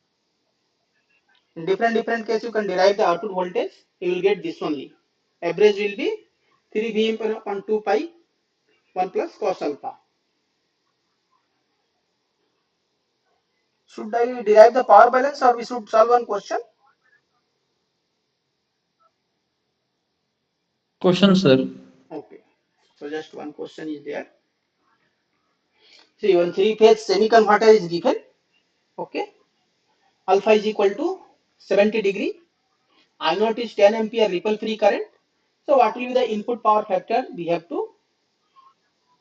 In different case, you can derive the output voltage. You will get this only. Average will be 3 Vm upon 2 pi 1 plus cos alpha. Should I derive the power balance or we should solve one question? Question, sir. Okay, so just one question is there. See, one three-phase semi-converter is given. Okay, alpha is equal to 70 degree. I naught is 10 ampere ripple free current. So what will be the input power factor? We have to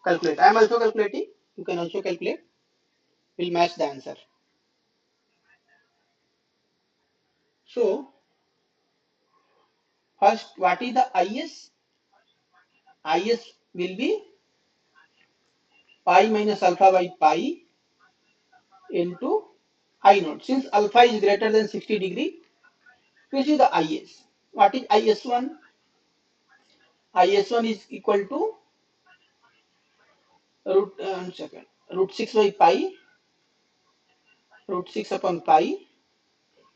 calculate. I am also calculating. You can also calculate. We'll match the answer. So first, what is the IS? IS will be pi minus alpha by pi into I naught. Since alpha is greater than 60 degree, which is the IS? What is IS1? IS1 is equal to root 6 by pi, root 6 upon pi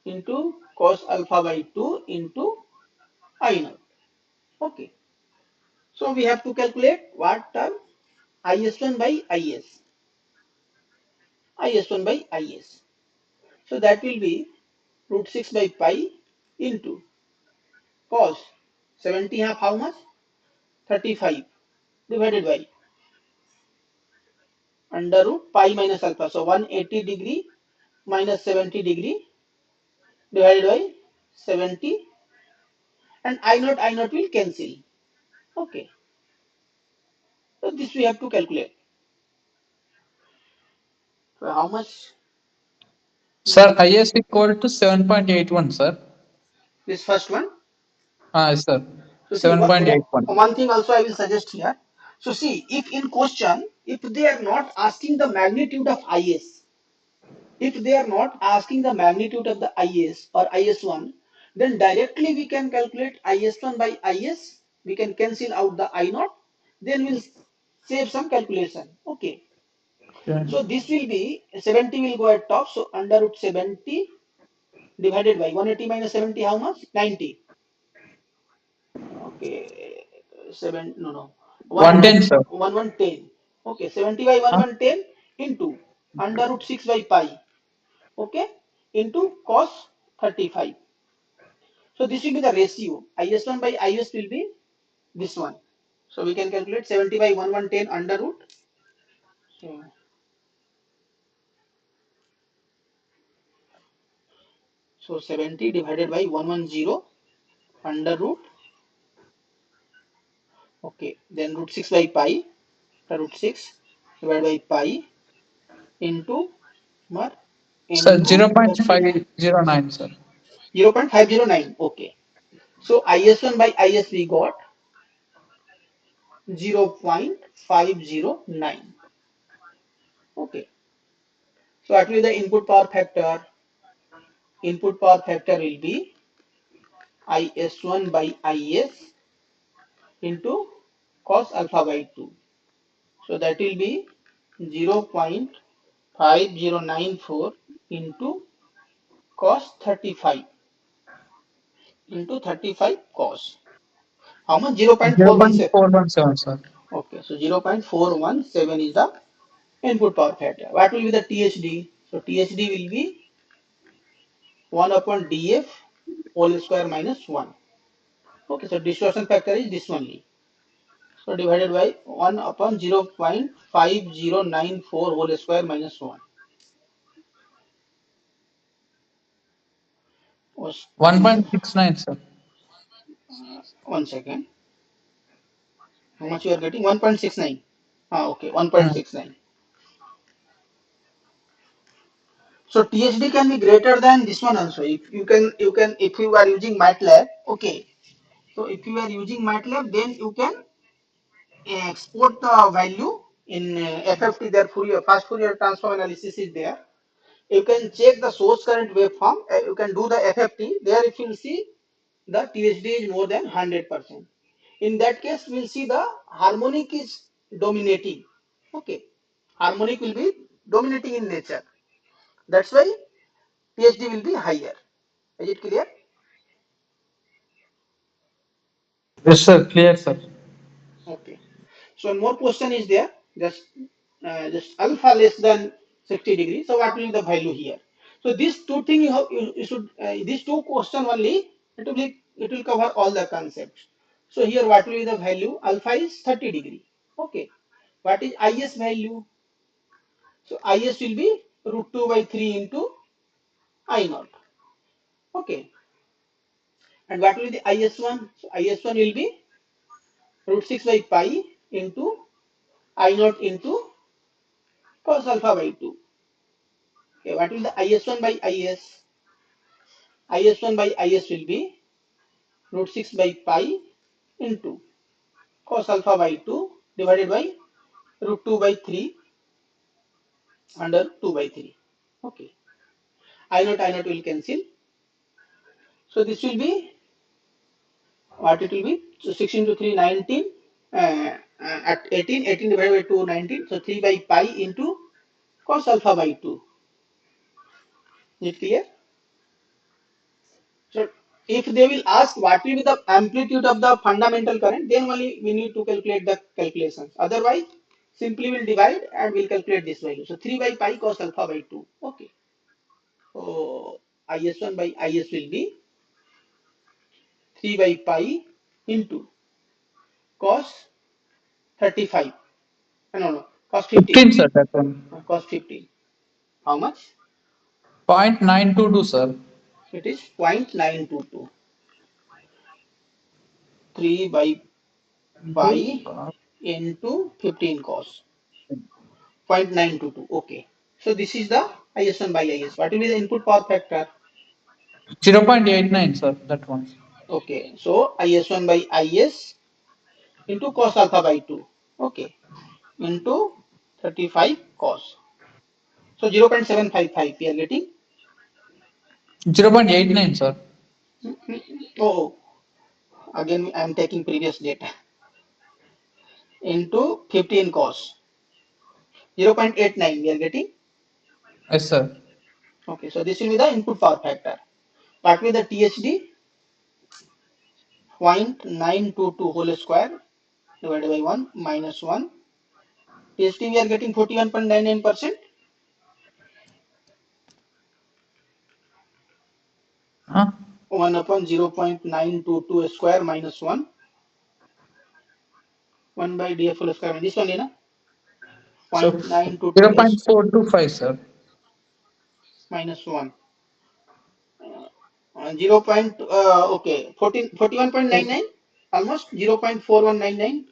into cos alpha by 2 into I naught. Okay. So we have to calculate what term? IS1 by IS. IS1 by IS. So that will be root 6 by pi into cos 70 half how much? 35 divided by under root pi minus alpha. So 180 degree minus 70 degree divided by 70 and I naught will cancel. Okay. So this we have to calculate. So how much? Sir, IS equal to 7.81, sir. This first one. Sir. So see, 7.81. one thing also I will suggest here. So see, if in question, if they are not asking the magnitude of IS, if they are not asking the magnitude of the IS or IS1, then directly we can calculate IS1 by IS. We can cancel out the I naught. Then we'll save some calculation. Okay. Yeah. So this will be 70 will go at top. So under root 70 divided by 180 minus 70, how much? 90. Okay, 7, no, 110, sir. 110. Okay, 70 by 110 into under root 6 by pi. Okay, into cos 35. So this will be the ratio. IS1 by IS will be this one. So we can calculate 70 by 110 under root. So 70 divided by 110 under root. Okay, then root 6 by pi. Root 6 divided by pi into Sir, into 0.509, sir. 0.509. Okay. So IS1 by IS we got 0.509. Okay. So what will be the input power factor? Input power factor will be IS1 by IS into cos alpha by 2. So that will be 0.5094 into cos 35 into 35 cos. How much? 0.417. 0.417, sir. Okay, so 0.417 is the input power factor. What will be the THD? So THD will be 1 upon DF whole square minus 1. Okay, so distortion factor is this only. So divided by 1 upon 0.5094 whole square minus 1. Was 1.69, sir. 1 second. How much you are getting? 1.69. Okay, Hmm. 1.69. So THD can be greater than this one also. If if you are using MATLAB, okay. So if you are using MATLAB, then you can export the value in FFT. There Fourier fast Fourier transform analysis is there. You can check the source current waveform. You can do the FFT. There, if you see the THD is more than 100%. In that case, we'll see the harmonic is dominating. Okay, harmonic will be dominating in nature. That's why THD will be higher. Is it clear? Yes, sir. Clear, sir. Okay. So one more question is there. Just alpha less than 60 degrees. So what will be the value here? So these two things you should these two question only it will cover all the concepts. So here what will be the value? Alpha is 30 degree. Okay. What is IS value? So IS will be root 2 by 3 into I naught. Okay. And what will be the IS1? So IS1 will be root 6 by pi into I naught into cos alpha by 2. Okay, what will the IS1 by IS? IS1 by IS will be root 6 by pi into cos alpha by 2 divided by root 2 by 3 under 2 by 3. Okay, I naught will cancel. So this will be what it will be. So 6 into 3, 19. At 18, 18 divided by 2, 19. So 3 by pi into cos alpha by 2. Is it clear? So if they will ask what will be the amplitude of the fundamental current, then only we need to calculate the calculations. Otherwise, simply we'll divide and we'll calculate this value. So 3 by pi cos alpha by 2. Okay. So IS1 by IS will be 3 by pi into cos 35. No, cos 15. 15, sir. That one. Cos 15. How much? 0.922, sir. It is 0.922. 3 by Into pi into 15 cos. 0.922. Okay. So this is the IS1 by IS. What will be the input power factor? 0.89, sir. That one. Okay. So IS1 by IS into cos alpha by 2. Okay. Into 35 cos. So 0.755 we are getting. 0.89, sir. Oh, again I am taking previous data. Into 15 cos. 0.89 we are getting. Yes, sir. Okay. So this will be the input power factor. What will be the THD? 0.922 whole square divided by 1 minus 1. THD we are getting 41.99%. Huh? 1 upon 0.922 square minus 1. 1 by df whole square. This one, na? So 0.922 s 0.425, sir. minus 1. 0. Okay, 41.99, almost 0.4199.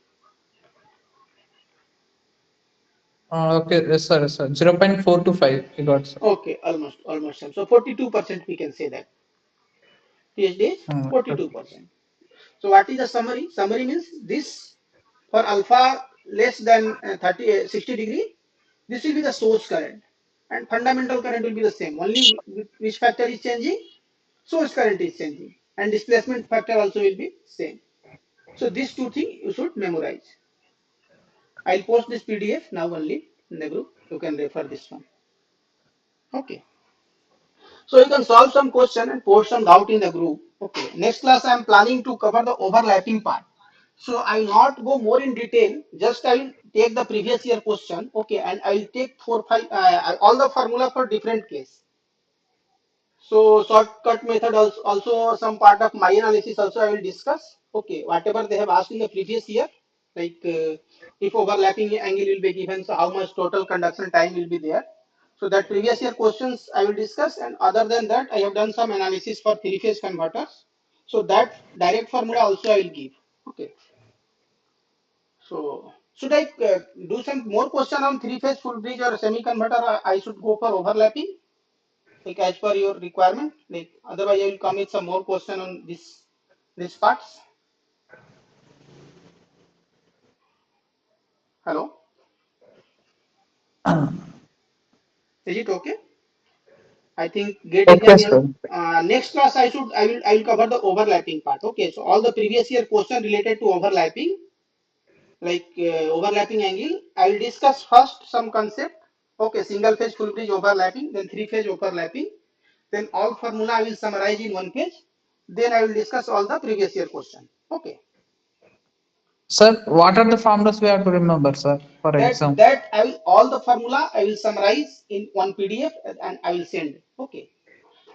Okay, yes, sir. Yes, sir. 0.425. You got, sir. Okay, almost same. So 42% we can say that. THD is Okay. 42%. So what is the summary? Summary means this for alpha less than 60 degree, this will be the source current and fundamental current will be the same. Only which factor is changing? Source current is changing and displacement factor also will be same. So these two things you should memorize. I'll post this PDF now only in the group. You can refer this one. Okay. So you can solve some question and post some doubt in the group. Okay. Next class I am planning to cover the overlapping part. So I will not go more in detail. Just I will take the previous year question. Okay, and I will take 4, 5 all the formula for different case. So shortcut method also some part of my analysis also I will discuss. Okay, whatever they have asked in the previous year, like if overlapping angle will be given, so how much total conduction time will be there. So that previous year questions I will discuss, and other than that, I have done some analysis for three-phase converters. So that direct formula also I will give. Okay. So should I do some more question on three-phase full bridge or semi converter? I should go for overlapping, like as per your requirement. Like otherwise, I will come with some more question on this parts. Hello, is it okay? I think great Okay, example. sir. Next class I will cover the overlapping part. Okay, so all the previous year question related to overlapping, like overlapping angle, I will discuss first some concept. Okay, single phase full bridge overlapping, then three phase overlapping, then all formula I will summarize in one page. Then I will discuss all the previous year question. Okay, Sir, what are the formulas we have to remember, sir, for that exam? that I will all the formula I will summarize in one PDF and I will send. Okay.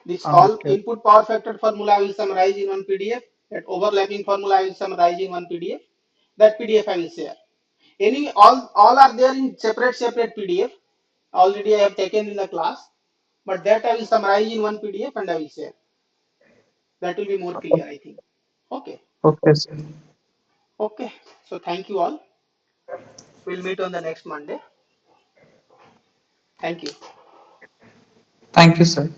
This all Okay. input power factor formula I will summarize in one PDF. That overlapping formula I will summarize in one PDF. That PDF I will share. Any all are there in separate PDF. Already I have taken in the class, but that I will summarize in one PDF and I will share. That will be more clear, I think. Okay. Okay, sir. Okay. So thank you all. We'll meet on the next Monday. Thank you. Thank you, sir.